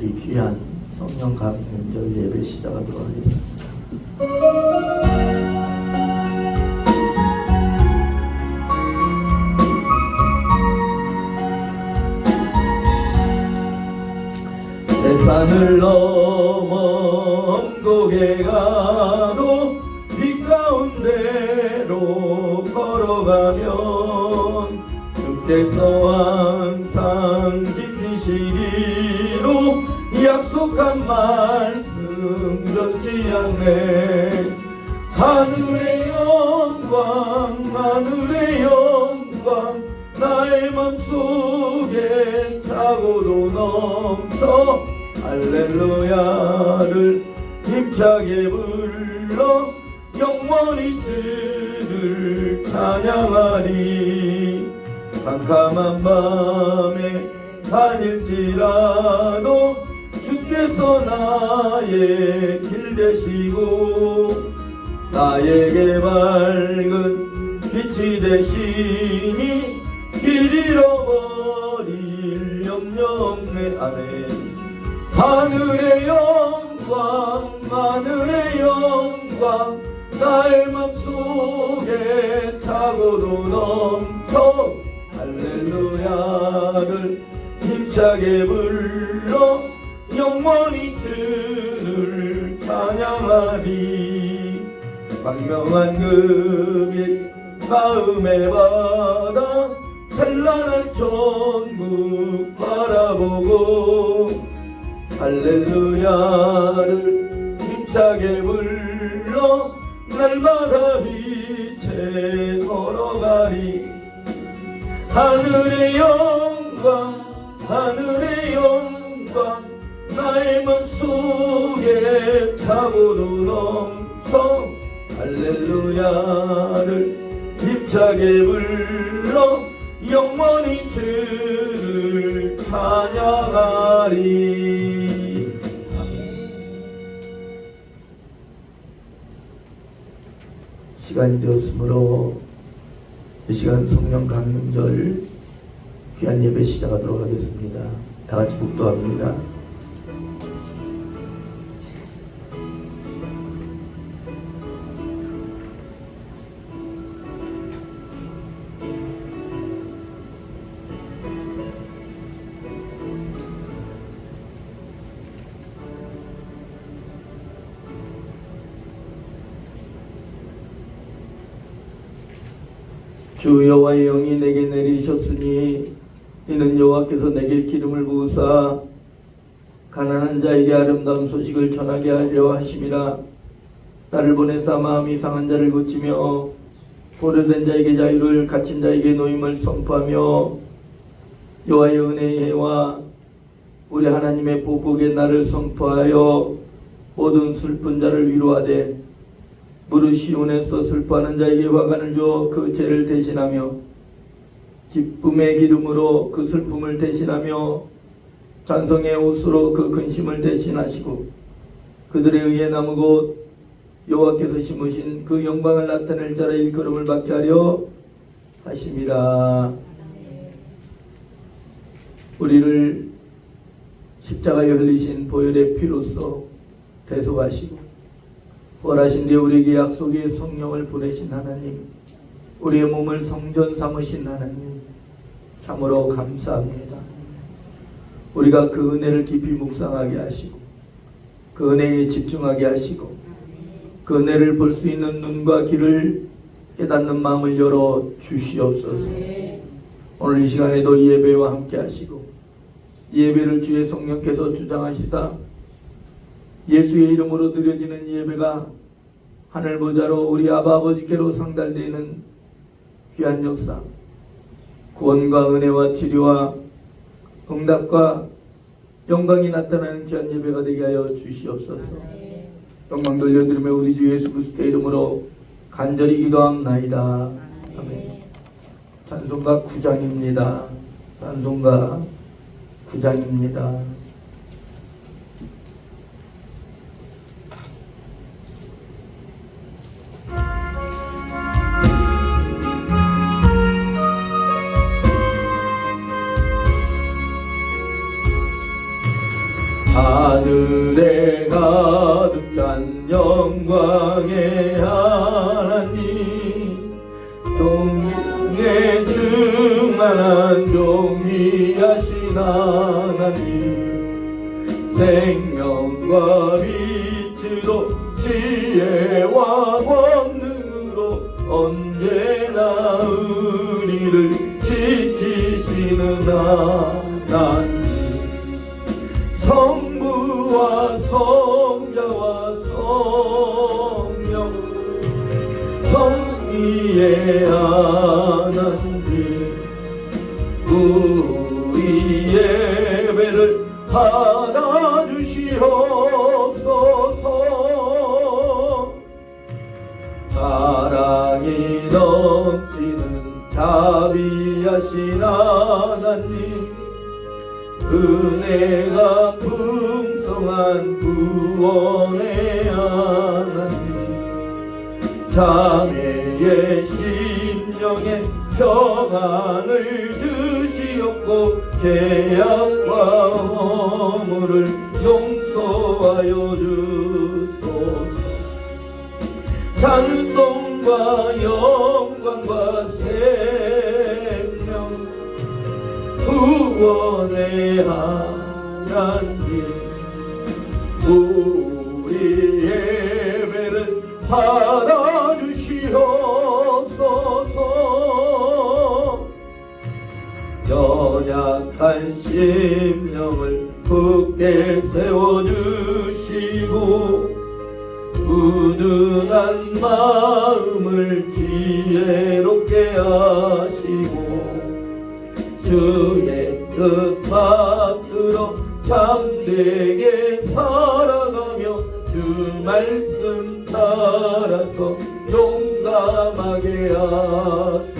우리 귀한 성령 감명절 예배 시작하도록 하겠습니다. 산을 넘어 엄곡에 가도 빛 가운데로 걸어가면 주께서 항상 지키시기로 약속한 말씀 변치 않네. 하늘의 영광 하늘의 영광 나의 맘속에 차고도 넘쳐 할렐루야를 힘차게 불러 영원히 주를 찬양하리. 캄캄한 밤에 다닐지라도 주께서 나의 길 되시고 나에게 맑은 빛이 되시니 길 잃어버릴 염려 없네. 아멘. 하늘의 영광 하늘의 영광 나의 맘속에 차고도 넘쳐 할렐루야를 힘차게 불러 영원히 주를 찬양하리. 광명한 그 빛 마음에 받아 찬란한 천국 바라보고 할렐루야를 힘차게 불러 날마다 빛에 걸어가리. 하늘의 영광 하늘의 영광 나의 맘속에 차고도 넘쳐 할렐루야를 힘차게 불러 영원히 주를 찬양하리. 시간이 되었으므로 이 시간 성령 강림절 귀한 예배 시작하도록 하겠습니다. 다 같이 묵도합니다. 주 여호와의 영이 내게 내리셨으니 이는 여호와께서 내게 기름을 부으사 가난한 자에게 아름다운 소식을 전하게 하려 하심이라. 나를 보내사 마음이 상한 자를 고치며 포로된 자에게 자유를 갇힌 자에게 노임을 선포하며 여호와의 은혜의 해와 우리 하나님의 복복의 날을 선포하여 모든 슬픈 자를 위로하되 무릇 시온에서 슬퍼하는 자에게 화관을 주어 그 죄를 대신하며 기쁨의 기름으로 그 슬픔을 대신하며 찬송의 옷으로 그 근심을 대신하시고 그들의 의에 나무 곧 여호와께서 심으신 그 영광을 나타낼 자라 일컬음을 받게 하려 하심이라. 우리를 십자가에 흘리신 보혈의 피로써 대속하시고 원하신 데 우리에게 약속의 성령을 보내신 하나님, 우리의 몸을 성전 삼으신 하나님, 참으로 감사합니다. 우리가 그 은혜를 깊이 묵상하게 하시고 그 은혜에 집중하게 하시고 그 은혜를 볼 수 있는 눈과 귀를 깨닫는 마음을 열어 주시옵소서. 오늘 이 시간에도 이 예배와 함께 하시고 이 예배를 주의 성령께서 주장하시사 예수의 이름으로 드려지는 예배가 하늘 보좌로 우리 아바 아버지께로 상달되는 귀한 역사, 구원과 은혜와 치료와 응답과 영광이 나타나는 귀한 예배가 되게 하여 주시옵소서. 영광 돌려드리며 우리 주 예수 그리스도의 이름으로 간절히 기도합나이다. 아멘. 찬송가 9장입니다. 찬송가 9장입니다. 하늘에 가득 찬 영광의 하나님, 종에 충만한 존귀하신 하나님, 생명과 빛으로 지혜와 권능으로 언제나 우리를 지키시는 하나님, 성부와 성자와 성령 성리의 하나님, 우리 예배를 받아주시옵소서. 사랑이 넘치는 자비하신 하나님, 은혜가 풍성한 구원의 하나님, 자매의 심령에 평안을 주시옵고 죄악과 허물을 용서하여 주소서. 찬송과 영광과 생명 구원의 하나님, 우리 예배를 받아주시옵소서. 연약한 심령을 굳게 세워주시고 우둔한 마음을 지혜롭게 하시고 주의 뜻 받들어 참되게 살아가며 주 말씀 따라서 용감하게 하소서.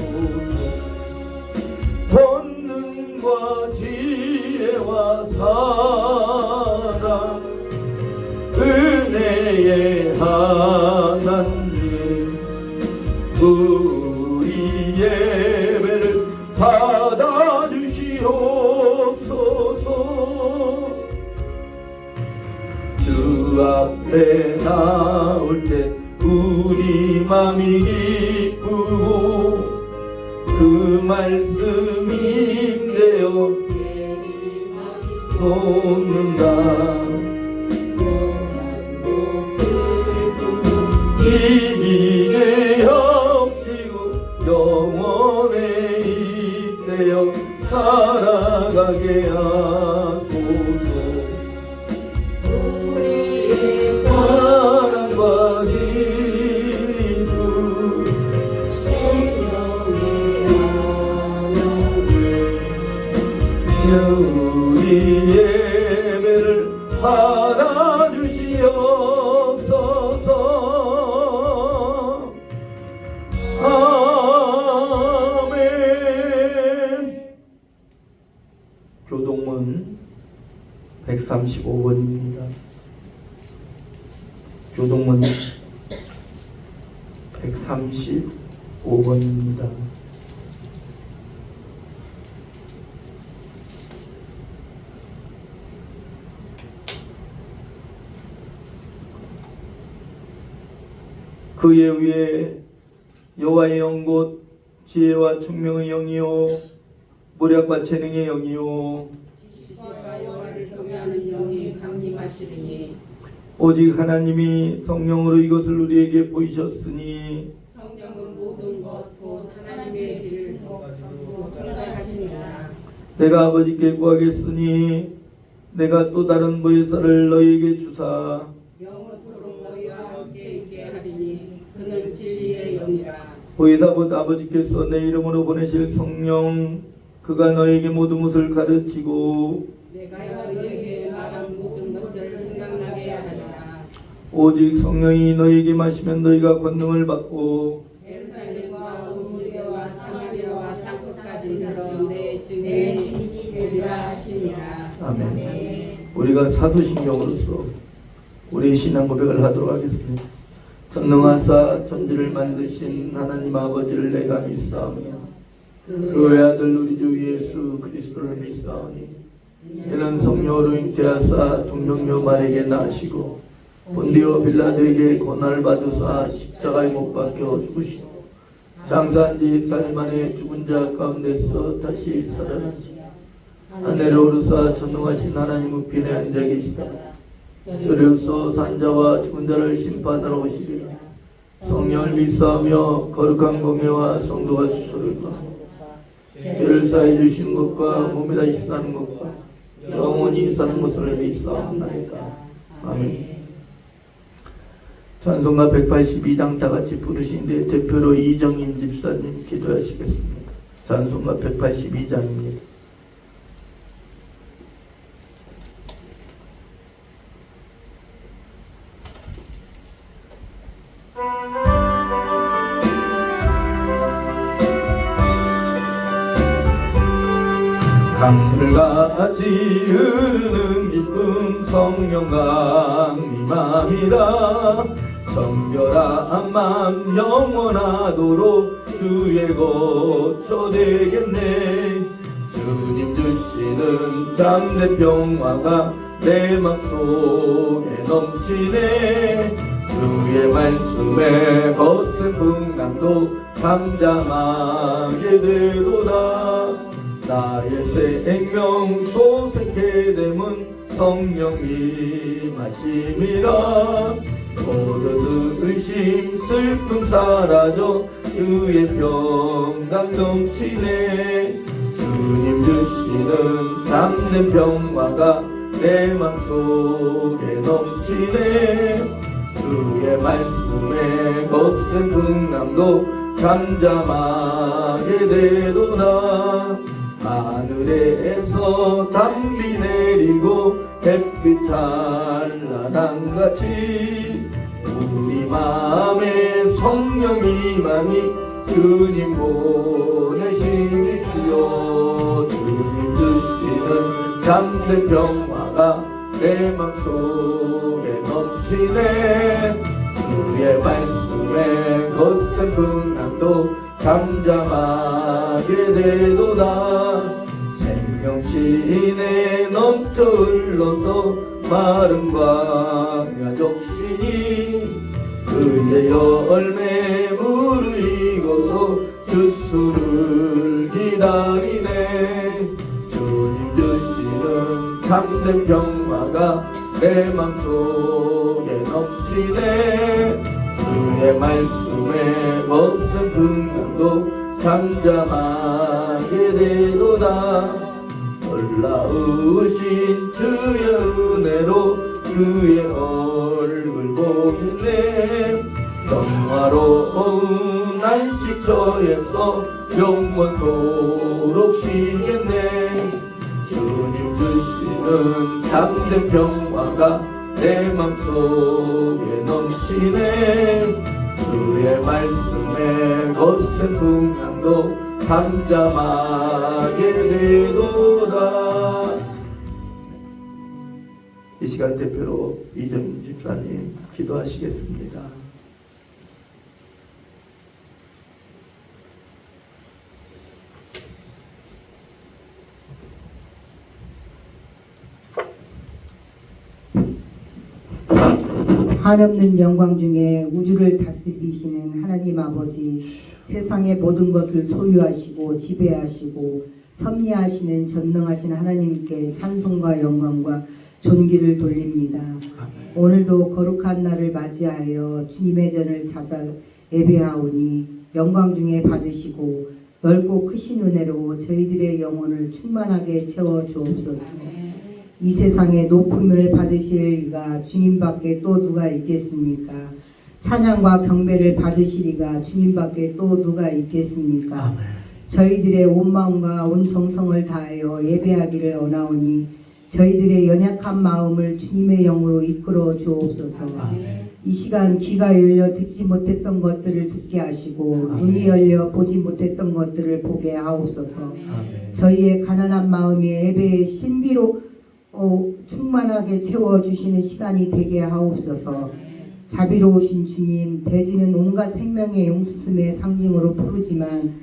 권능과 지혜와 사랑 은혜의 하나님, 우리 예배를 받아주시옵소서. 주 앞에 나올 때 우리 맘이 기쁘고 그 말씀인데요 솟는다. 이기게 역시고 영원에 있대요 살아가게 하소서. 우리의 사랑과 기쁨 우리 예배를 받아주시옵소서. 아멘. 교동문 135번입니다. 교동문 135번입니다. 그의 위에 여호와의 영 곧 지혜와 총명의 영이요 모략과 재능의 영이요 지식과 여호와를 경외하는 영이 강림하시리니 오직 하나님이 성령으로 이것을 우리에게 보이셨으니 성령은 모든 것 곧 하나님의 길을 통달하시니라. 내가 아버지께 구하겠으니 내가 또 다른 보혜사를 너희에게 주사 영원토록 너희와 함께 있게 하리니 그는 진리의 영이라. 보혜사 곧 아버지께서 내 이름으로 보내실 성령 그가 너에게 모든 것을 가르치고 내가 너희에게 말한 모든 것을 생각나게 하리라. 오직 성령이 너희에게 마시면 너희가 권능을 받고 예루살렘과 온 유대와 사마리아와 땅끝까지 이르러 내 증인이 되리라 하시니라. 아멘. 우리가 사도신경으로서 우리의 신앙 고백을 하도록 하겠습니다. 전능하사 천지를 만드신 하나님 아버지를 내가 믿사오며 그의 아들 우리 주 예수 그리스도를 믿사오니 이는 성녀로 잉태하사 동정녀 마리에게 낳으시고 본디오 빌라도에게 고난을 받으사 십자가에 못 박혀 죽으시고 장사한 지 4일 만에 죽은 자 가운데서 다시 살아나시고 하늘에 오르사 전능하신 하나님 우편에 앉아 계시다. 저리로서 산자와 죽은 자를 심판하러 오시리라. 성령을 믿사하며 거룩한 공예와 성도가 수소를 죄를 사해 주시는 것과 몸이 다시 사는 것과 영원히 사는 것을 믿사옵나이다. 아멘. 찬송가 182장 다같이 부르시는데 대표로 이정임 집사님 기도하시겠습니다. 찬송가 182장입니다. 강물같이 흐르는 기쁨 성령강 임함이라. 정결한 맘 영원하도록 주의 거처 되겠네. 주님 주시는 참된 평화가 내 맘속에 넘치네. 주의 말씀에 거센 풍랑도 잠잠하게 되도다. 나의 생명 소생케 됨은 성령 임하심이라. 모든 의심 슬픔 사라져 주의 평강 넘치네. 주님 주시는 참된 평화가 내 맘속에 넘치네. 주의 말씀에 거센 풍랑도 잠잠하게 되도다. 하늘에서 담비 내리고 햇빛 찬란한 같이 우리 마음에 성령이 많이 주님 보내시니 주여. 주님 주시는 참된 평화가 내 맘속에 넘치네. 주의 말씀에 거센 풍랑도 잠잠하게 되도다. 생명신에 넘쳐 흘러서 마른 광야 적시니 그의 열매 무르익어서 주수를 기다리네. 주님 주시는 참된 평화가 내 맘속에 넘치네. 주의 말씀에 거센 풍랑도 잠잠하게 되도다. 놀라우신 주의 은혜로 주의 얼굴 보겠네. 평화로운 안식처에서 영원토록 쉬겠네. 주님 주시는 참된 평화가 내 맘속에 넘치네. 주의 말씀에 거센 풍랑도 잠잠하게 되도다. 이 시간 대표로 이정임 집사님 기도하시겠습니다. 한없는 영광 중에 우주를 다스리시는 하나님 아버지, 세상의 모든 것을 소유하시고 지배하시고 섭리하시는 전능하신 하나님께 찬송과 영광과 존귀를 돌립니다. 오늘도 거룩한 날을 맞이하여 주님의 전을 찾아 예배하오니 영광 중에 받으시고 넓고 크신 은혜로 저희들의 영혼을 충만하게 채워 주옵소서. 이 세상에 높음을 받으실 이가 주님밖에 또 누가 있겠습니까? 찬양과 경배를 받으실 이가 주님밖에 또 누가 있겠습니까? 아멘. 저희들의 온 마음과 온 정성을 다하여 예배하기를 원하오니 저희들의 연약한 마음을 주님의 영으로 이끌어 주옵소서. 아멘. 이 시간 귀가 열려 듣지 못했던 것들을 듣게 하시고 아멘. 눈이 열려 보지 못했던 것들을 보게 하옵소서. 아멘. 저희의 가난한 마음이 예배의 신비로 충만하게 채워주시는 시간이 되게 하옵소서. 자비로우신 주님, 대지는 온갖 생명의 용수숨의 상징으로 푸르지만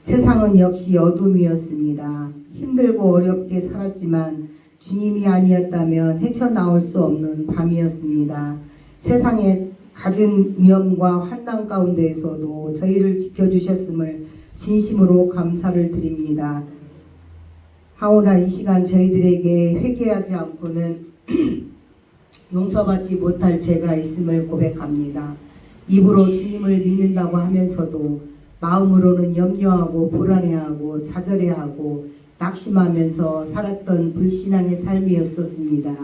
세상은 역시 어둠이었습니다. 힘들고 어렵게 살았지만 주님이 아니었다면 헤쳐나올 수 없는 밤이었습니다. 세상의 갖은 위험과 환난 가운데에서도 저희를 지켜주셨음을 진심으로 감사를 드립니다. 하오나 이 시간 저희들에게 회개하지 않고는 용서받지 못할 죄가 있음을 고백합니다. 입으로 주님을 믿는다고 하면서도 마음으로는 염려하고 불안해하고 좌절해하고 낙심하면서 살았던 불신앙의 삶이었었습니다.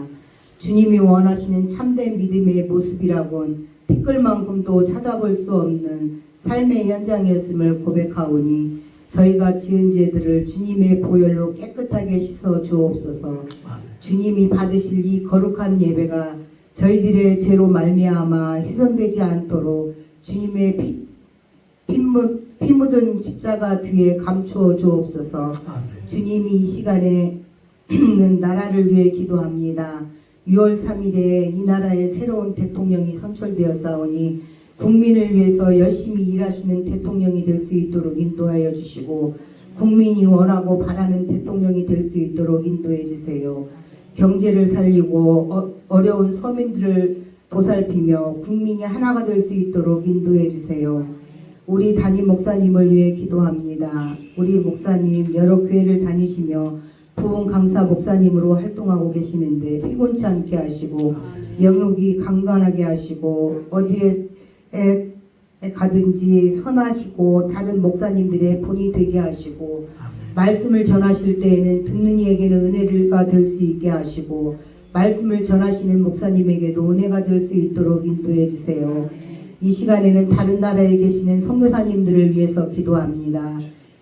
주님이 원하시는 참된 믿음의 모습이라곤 티끌만큼도 찾아볼 수 없는 삶의 현장이었음을 고백하오니 저희가 지은 죄들을 주님의 보혈로 깨끗하게 씻어 주옵소서. 주님이 받으실 이 거룩한 예배가 저희들의 죄로 말미암아 훼손되지 않도록 주님의 피 묻은 십자가 뒤에 감추어 주옵소서. 주님이 이 시간에 나라를 위해 기도합니다. 6월 3일에 이 나라의 새로운 대통령이 선출되었사오니 국민을 위해서 열심히 일하시는 대통령이 될 수 있도록 인도하여 주시고 국민이 원하고 바라는 대통령이 될 수 있도록 인도해 주세요. 경제를 살리고 어려운 서민들을 보살피며 국민이 하나가 될 수 있도록 인도해 주세요. 우리 담임 목사님을 위해 기도합니다. 우리 목사님 여러 교회를 다니시며 부흥 강사 목사님으로 활동하고 계시는데 피곤치 않게 하시고 영역이 강건하게 하시고 어디에 가든지 선하시고 다른 목사님들의 본이 되게 하시고 말씀을 전하실 때에는 듣는 이에게는 은혜가 될 수 있게 하시고 말씀을 전하시는 목사님에게도 은혜가 될 수 있도록 인도해 주세요. 이 시간에는 다른 나라에 계시는 선교사님들을 위해서 기도합니다.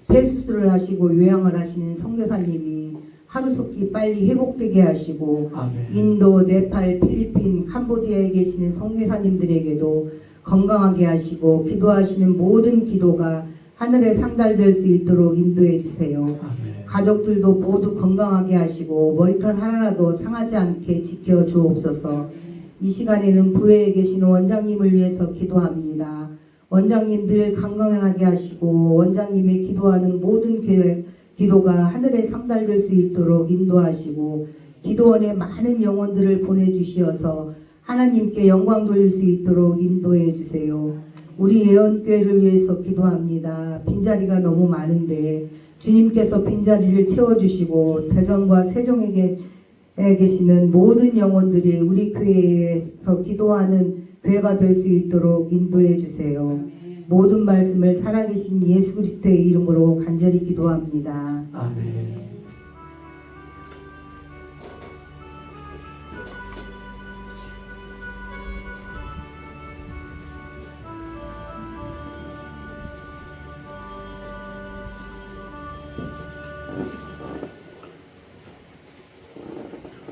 폐수술을 하시고 요양을 하시는 선교사님이 하루속히 빨리 회복되게 하시고 인도, 네팔, 필리핀, 캄보디아에 계시는 선교사님들에게도 건강하게 하시고 기도하시는 모든 기도가 하늘에 상달될 수 있도록 인도해 주세요. 가족들도 모두 건강하게 하시고 머리털 하나라도 상하지 않게 지켜 주옵소서. 이 시간에는 부회에 계시는 원장님을 위해서 기도합니다. 원장님 늘 건강하게 하시고 원장님의 기도하는 모든 기도가 하늘에 상달될 수 있도록 인도하시고 기도원에 많은 영혼들을 보내주시어서 하나님께 영광 돌릴 수 있도록 인도해 주세요. 우리 예언교회를 위해서 기도합니다. 빈자리가 너무 많은데 주님께서 빈자리를 채워주시고 대전과 세종에 계시는 모든 영혼들이 우리 교회에서 기도하는 교회가 될 수 있도록 인도해 주세요. 모든 말씀을 살아계신 예수 그리스도의 이름으로 간절히 기도합니다. 아멘.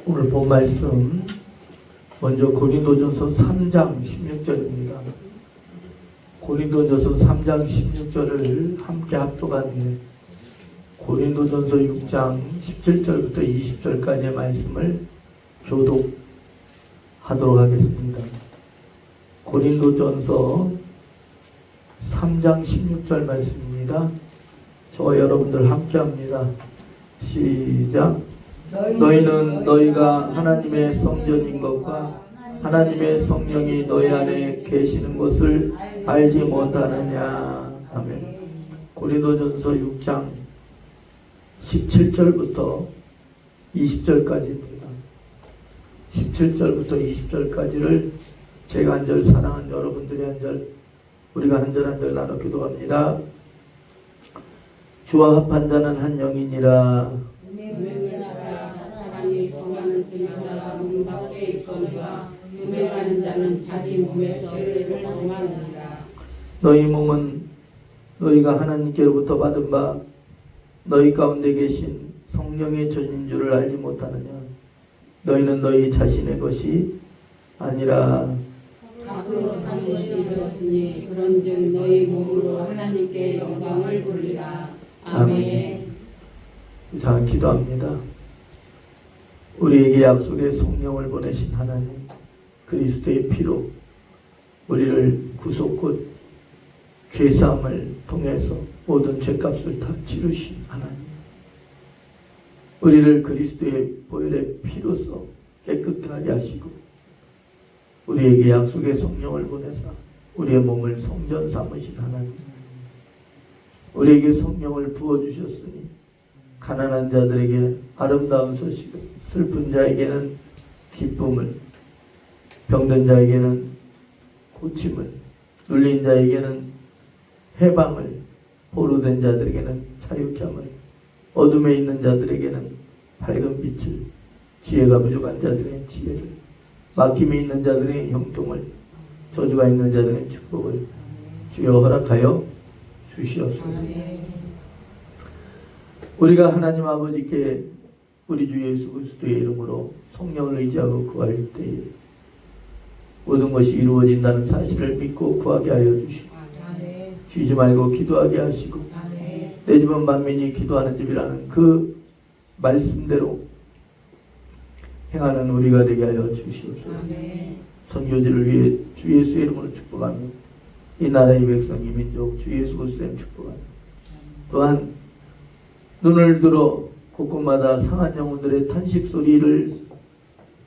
오늘 본 말씀 먼저 고린도전서 3장 16절입니다. 고린도전서 3장 16절을 함께 합독한 고린도전서 6장 17절부터 20절까지의 말씀을 교독하도록 하겠습니다. 고린도전서 3장 16절 말씀입니다. 저와 여러분들 함께 합니다. 시작. 너희는 너희가 하나님의 성전인 것과 하나님의 성령이 너희 안에 계시는 것을 알지 못하느냐. 아멘. 고린도전서 6장 17절부터 20절까지입니다. 17절부터 20절까지를 제가 한 절, 사랑하는 여러분들이 한 절, 우리가 한 절 한 절 나눠 기도합니다. 주와 합한 자는 한 영이니라. 사람이 범하는 죄마다 문 밖에 있거니와 음행하는 자는 자기 몸에서 죄를 범하느니라. 너희 몸은 너희가 하나님께로부터 받은 바 너희 가운데 계신 성령의 전인 줄을 알지 못하느냐. 너희는 너희 자신의 것이 아니라 값으로 산 것이 되었으니 그런즉 너희 몸으로 하나님께 영광을 돌리라. 아멘. 자, 기도합니다. 우리에게 약속의 성령을 보내신 하나님, 그리스도의 피로 우리를 구속 곧 죄사함을 통해서 모든 죄값을 다 치르신 하나님, 우리를 그리스도의 보혈의 피로써 깨끗하게 하시고 우리에게 약속의 성령을 보내사 우리의 몸을 성전 삼으신 하나님, 우리에게 성령을 부어주셨으니 가난한 자들에게 아름다운 소식을, 슬픈 자에게는 기쁨을, 병든 자에게는 고침을, 눌린 자에게는 해방을, 포로된 자들에게는 자유케 함을, 어둠에 있는 자들에게는 밝은 빛을, 지혜가 부족한 자들에게는 지혜를, 막힘이 있는 자들에게는 형통을, 저주가 있는 자들에게는 축복을 주여 허락하여 주시옵소서. 우리가 하나님 아버지께 우리 주 예수 그리스도의 이름으로 성령을 의지하고 구할 때에 모든 것이 이루어진다는 사실을 믿고 구하게 하여 주시고 쉬지 말고 기도하게 하시고 내 집은 만민이 기도하는 집이라는 그 말씀대로 행하는 우리가 되게 하여 주시옵소서. 선교지를 위해 주 예수의 이름으로 축복하며 이 나라의 백성 이 민족 주 예수 그리스도의 축복하며 또한 눈을 들어 곳곳마다 상한 영혼들의 탄식 소리를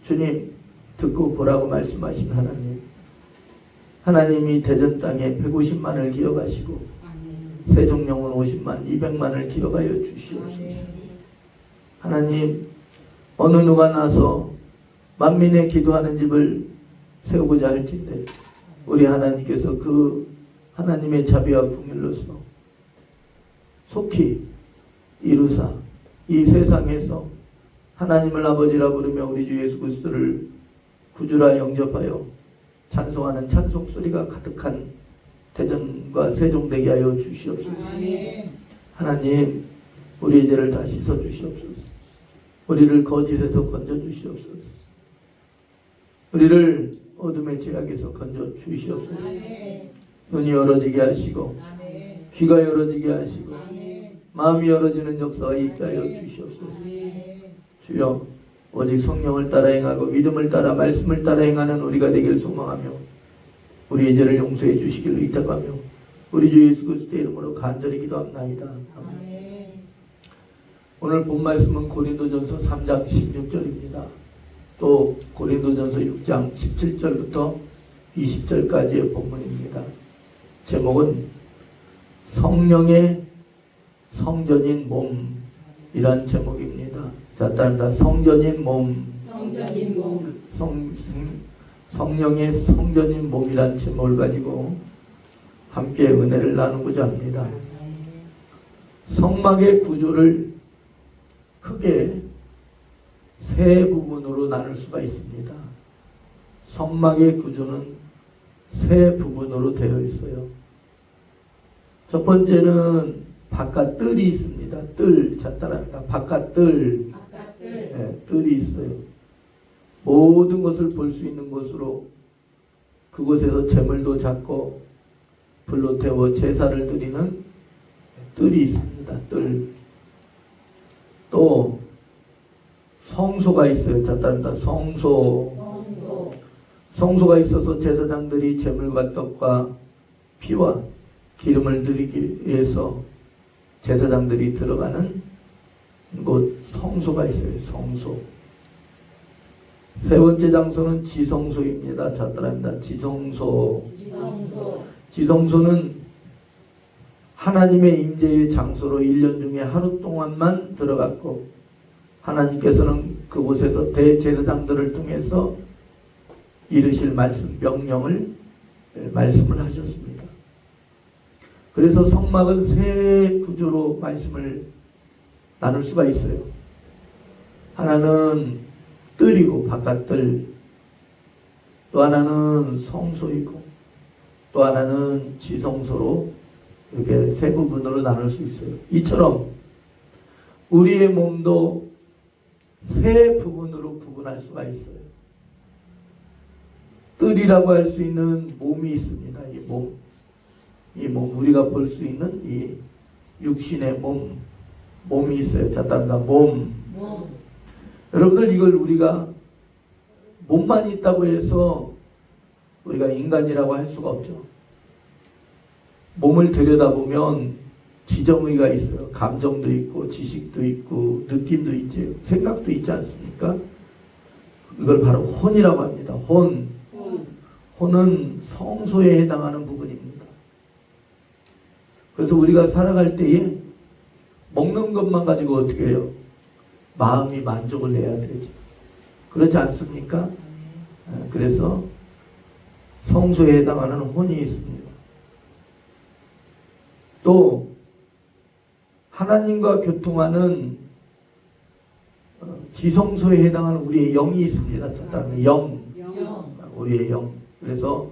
주님 듣고 보라고 말씀하신 하나님, 하나님이 대전 땅에 150만을 기억하시고 세종 영혼 50만 200만을 기억하여 주시옵소서. 하나님, 어느 누가 나서 만민의 기도하는 집을 세우고자 할진대 우리 하나님께서 그 하나님의 자비와 긍휼로서 속히 이루사 이 세상에서 하나님을 아버지라 부르며 우리 주 예수 그리스도를 구주라 영접하여 찬송하는 찬송 소리가 가득한 대전과 세종되게 하여 주시옵소서. 하나님, 우리의 죄를 다 씻어 주시옵소서. 우리를 거짓에서 건져 주시옵소서. 우리를 어둠의 죄악에서 건져 주시옵소서. 눈이 열어지게 하시고 귀가 열어지게 하시고 마음이 열어지는 역사가 있게 하여 주시옵소서. 주여, 오직 성령을 따라 행하고 믿음을 따라 말씀을 따라 행하는 우리가 되길 소망하며 우리의 죄를 용서해 주시기를 의탁하며 우리 주 예수 그리스도의 이름으로 간절히 기도합나이다. 아멘. 오늘 본 말씀은 고린도전서 3장 16절입니다. 또 고린도전서 6장 17절부터 20절까지의 본문입니다. 제목은 성령의 성전인 몸이란 제목입니다. 자, 따릅니다. 성전인 몸. 성령의 성전인 몸이란 제목을 가지고 함께 은혜를 나누고자 합니다. 성막의 구조를 크게 세 부분으로 나눌 수가 있습니다. 성막의 구조는 세 부분으로 되어 있어요. 첫 번째는 바깥 뜰이 있습니다. 뜰, 자 따라합니다. 바깥 뜰. 네, 뜰이 있어요. 모든 것을 볼 수 있는 곳으로 그곳에서 제물도 잡고 불로 태워 제사를 드리는 뜰이 있습니다. 뜰. 또 성소가 있어요. 자 따릅니다. 성소가 있어서 제사장들이 제물과 떡과 피와 기름을 드리기 위해서 제사장들이 들어가는 곳 성소가 있어요. 성소. 세 번째 장소는 지성소입니다. 자 따라합니다. 지성소는 하나님의 임재의 장소로 1년 중에 하루 동안만 들어갔고 하나님께서는 그곳에서 대제사장들을 통해서 이르실 말씀, 명령을 말씀을 하셨습니다. 그래서 성막은 세 구조로 말씀을 나눌 수가 있어요. 하나는 뜰이고 바깥뜰, 또 하나는 성소이고 또 하나는 지성소로 이렇게 세 부분으로 나눌 수 있어요. 이처럼 우리의 몸도 세 부분으로 구분할 수가 있어요. 뜰이라고 할 수 있는 몸이 있습니다. 이 몸, 우리가 볼 수 있는 이 육신의 몸이 있어요. 자, 따릅니다. 몸. 여러분들, 이걸 우리가 몸만 있다고 해서 우리가 인간이라고 할 수가 없죠. 몸을 들여다보면 지정의가 있어요. 감정도 있고 지식도 있고 느낌도 있지, 생각도 있지 않습니까? 이걸 바로 혼이라고 합니다. 혼은 성소에 해당하는 부분입니다. 그래서 우리가 살아갈 때에 먹는 것만 가지고 어떻게 해요? 마음이 만족을 내야 되지. 그렇지 않습니까? 그래서 성소에 해당하는 혼이 있습니다. 또 하나님과 교통하는 지성소에 해당하는 우리의 영이 있습니다. 첫 단어 영. 우리의 영. 그래서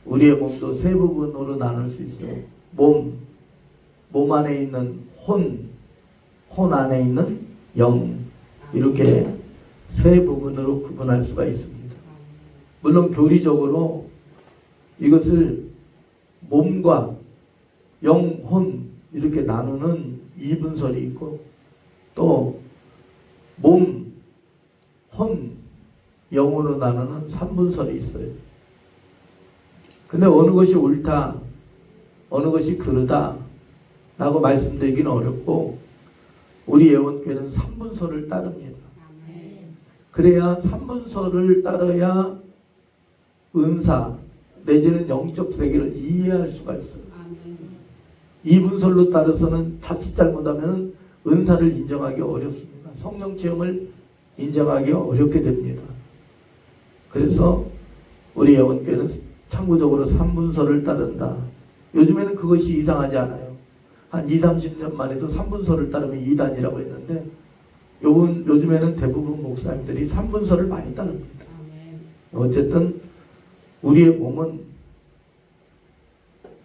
우리의 몸도 세 부분으로 나눌 수 있어요. 몸 안에 있는 혼 안에 있는 영, 이렇게 세 부분으로 구분할 수가 있습니다. 물론 교리적으로 이것을 몸과 영, 혼 이렇게 나누는 이분설이 있고, 또 몸, 혼, 영으로 나누는 삼분설이 있어요. 근데 어느 것이 옳다, 어느 것이 그르다 라고 말씀드리기는 어렵고, 우리 예원교회는 삼분설을 따릅니다. 그래야 삼분설을 따라야 은사 내지는 영적 세계를 이해할 수가 있어요. 이분설로 따라서는 자칫 잘못하면 은사를 인정하기 어렵습니다. 성령 체험을 인정하기 어렵게 됩니다. 그래서 우리 예원교회는 참고적으로 삼분설을 따른다. 요즘에는 그것이 이상하지 않아요. 한 20-30년만 해도 삼분설을 따르면 이단이라고 했는데, 요즘에는 대부분 목사님들이 삼분설을 많이 따릅니다. 어쨌든 우리의 몸은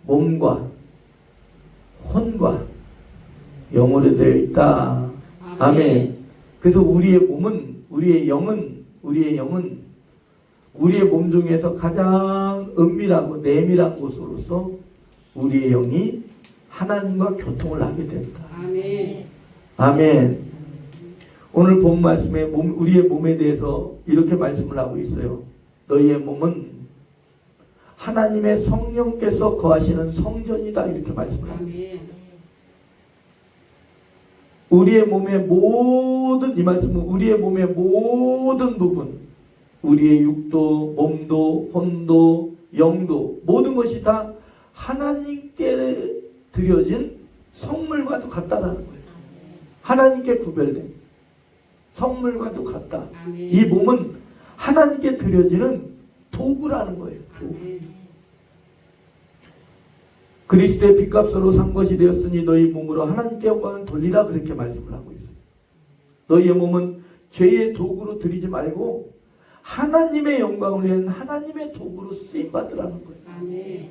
몸과 혼과 영으로 되어 있다. 아멘. 그래서 우리의 몸은, 우리의 영은 우리의 몸 중에서 가장 은밀하고 내밀한 곳으로서 우리의 영이 하나님과 교통을 하게 된다. 아멘. 오늘 본 말씀에 우리의 몸에 대해서 이렇게 말씀을 하고 있어요. 너희의 몸은 하나님의 성령께서 거하시는 성전이다, 이렇게 말씀을 하고 있어요. 우리의 몸의 모든, 이 말씀은 우리의 몸의 모든 부분, 우리의 육도, 몸도, 혼도, 영도, 모든 것이 다 하나님께 드려진 성물과도 같다라는 거예요. 하나님께 구별된 성물과도 같다. 이 몸은 하나님께 드려지는 도구라는 거예요. 도구. 그리스도의 핏값으로 산 것이 되었으니 너희 몸으로 하나님께 영광을 돌리라, 그렇게 말씀을 하고 있어요. 너희의 몸은 죄의 도구로 드리지 말고 하나님의 영광을 위한 하나님의 도구로 쓰임받으라는 거예요.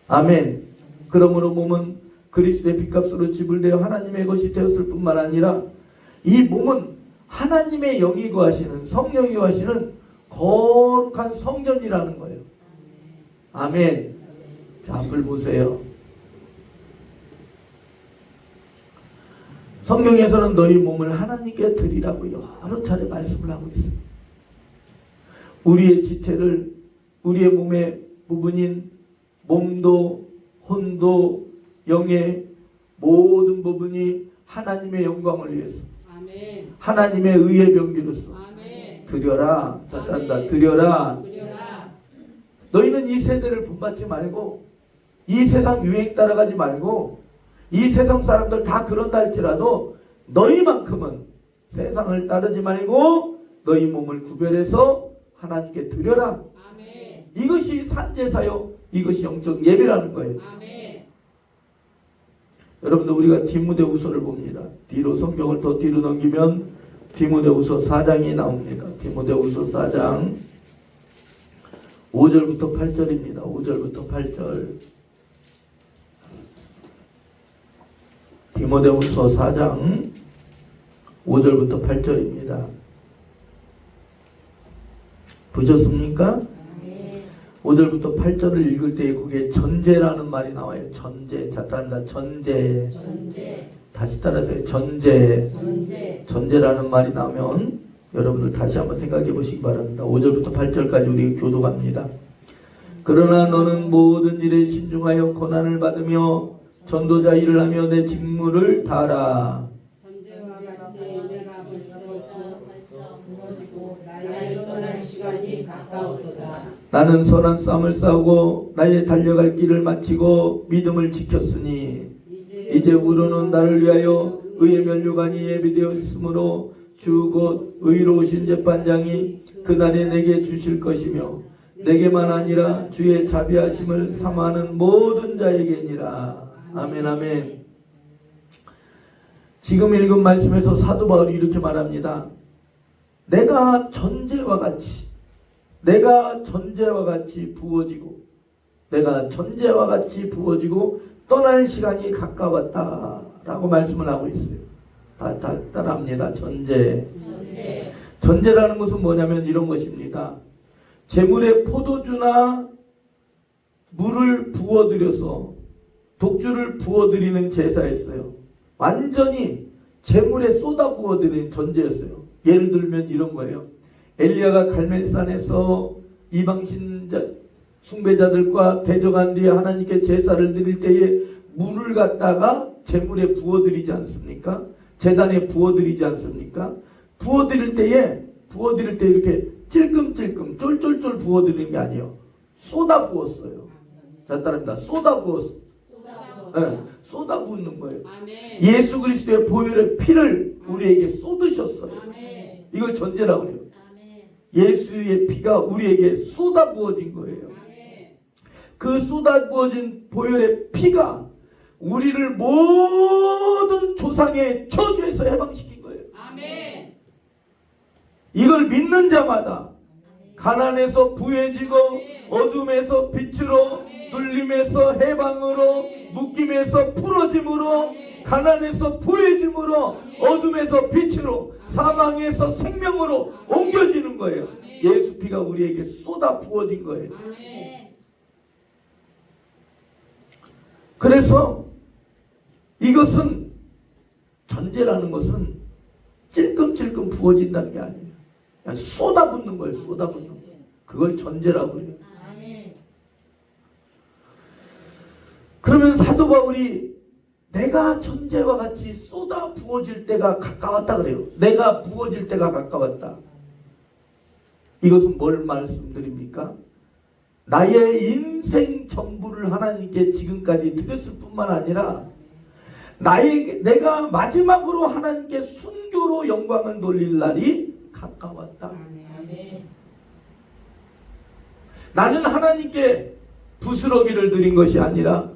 아멘. 그러므로 몸은 그리스도의 핏값으로 지불되어 하나님의 것이 되었을 뿐만 아니라 이 몸은 하나님의 영이 거하시는, 성령이 거하시는 거룩한 성전이라는 거예요. 아멘. 자, 앞을 보세요. 성경에서는 너희 몸을 하나님께 드리라고 여러 차례 말씀을 하고 있어요. 우리의 지체를, 우리의 몸의 부분인 몸도 혼도 영의 모든 부분이 하나님의 영광을 위해서, 하나님의 의의 병기로서 드려라. 자, 따른다. 드려라. 너희는 이 세대를 본받지 말고, 이 세상 유행 따라가지 말고, 이 세상 사람들 다 그런다 할지라도 너희만큼은 세상을 따르지 말고 너희 몸을 구별해서 하나님께 드려라. 이것이 산제사요, 이것이 영적 예배라는 거예요. 여러분들, 우리가 디모데후서를 봅니다. 뒤로 성경을 더 뒤로 넘기면 디모데후서 4장이 나옵니다. 디모데후서 4장 5절부터 8절입니다. 5절부터 8절. 디모데후서 4장 5절부터 8절입니다. 보셨습니까? 5절부터 8절을 읽을 때 거기에 전제라는 말이 나와요. 전제. 자, 따른다. 전제. 다시 따라서요. 전제라는 말이 나오면 여러분들 다시 한번 생각해 보시기 바랍니다. 5절부터 8절까지 우리 교도갑니다. 그러나 너는 모든 일에 신중하여 고난을 받으며 전도자 일을 하며 내 직무를 다하라. 전제와 같이 내가 벌써 부러지고 나의 떠날 시간이 가까웠도다. 나는 선한 싸움을 싸우고 나의 달려갈 길을 마치고 믿음을 지켰으니 이제 우로는 나를 위하여 의의 면류관이 예비되어 있으므로 주 곧 의로우신 재판장이 그날에 내게 주실 것이며 내게만 아니라 주의 자비하심을 사모하는 모든 자에게니라. 아멘 아멘. 지금 읽은 말씀에서 사도 바울이 이렇게 말합니다. 내가 전제와 같이 부어지고 내가 전제와 같이 부어지고 떠날 시간이 가까웠다라고 말씀을 하고 있어요. 다 따라합니다. 전제라는 것은 뭐냐면 이런 것입니다. 제물에 포도주나 물을 부어들여서 독주를 부어드리는 제사였어요. 완전히 제물에 쏟아 부어드리는 전제였어요. 예를 들면 이런 거예요. 엘리야가 갈멜산에서 이방신 숭배자들과 대적한 뒤에 하나님께 제사를 드릴 때에 물을 갖다가 제물에 부어드리지 않습니까? 제단에 부어드리지 않습니까? 부어드릴 때 이렇게 찔끔찔끔 쫄쫄쫄 부어드리는 게 아니에요. 쏟아 부었어요. 자, 따라합니다. 쏟아 부었어요. 네, 쏟아 붓는 거예요. 아멘. 예수 그리스도의 보혈의 피를 우리에게 쏟으셨어요. 아멘. 이걸 전제라고 해요. 아멘. 예수의 피가 우리에게 쏟아 부어진 거예요. 아멘. 그 쏟아 부어진 보혈의 피가 우리를 모든 조상의 저주에서 해방시킨 거예요. 아멘. 이걸 믿는 자마다 가난에서 부해지고 어둠에서 빛으로 눌림에서 해방으로 묶임에서 풀어짐으로 가난에서 부해짐으로 어둠에서 빛으로 사망에서 생명으로 옮겨지는 거예요. 예수 피가 우리에게 쏟아 부어진 거예요. 그래서 이것은 전제라는 것은 찔끔찔끔 부어진다는 게 아니에요. 그냥 쏟아붓는 거예요. 쏟아붓는 거. 그걸 전제라고 해요. 그러면 사도 바울이 내가 전제와 같이 쏟아 부어질 때가 가까웠다 그래요. 내가 부어질 때가 가까웠다. 이것은 뭘 말씀드립니까? 나의 인생 전부를 하나님께 지금까지 드렸을 뿐만 아니라 내가 마지막으로 하나님께 순교로 영광을 돌릴 날이 가까웠다. 나는 하나님께 부스러기를 드린 것이 아니라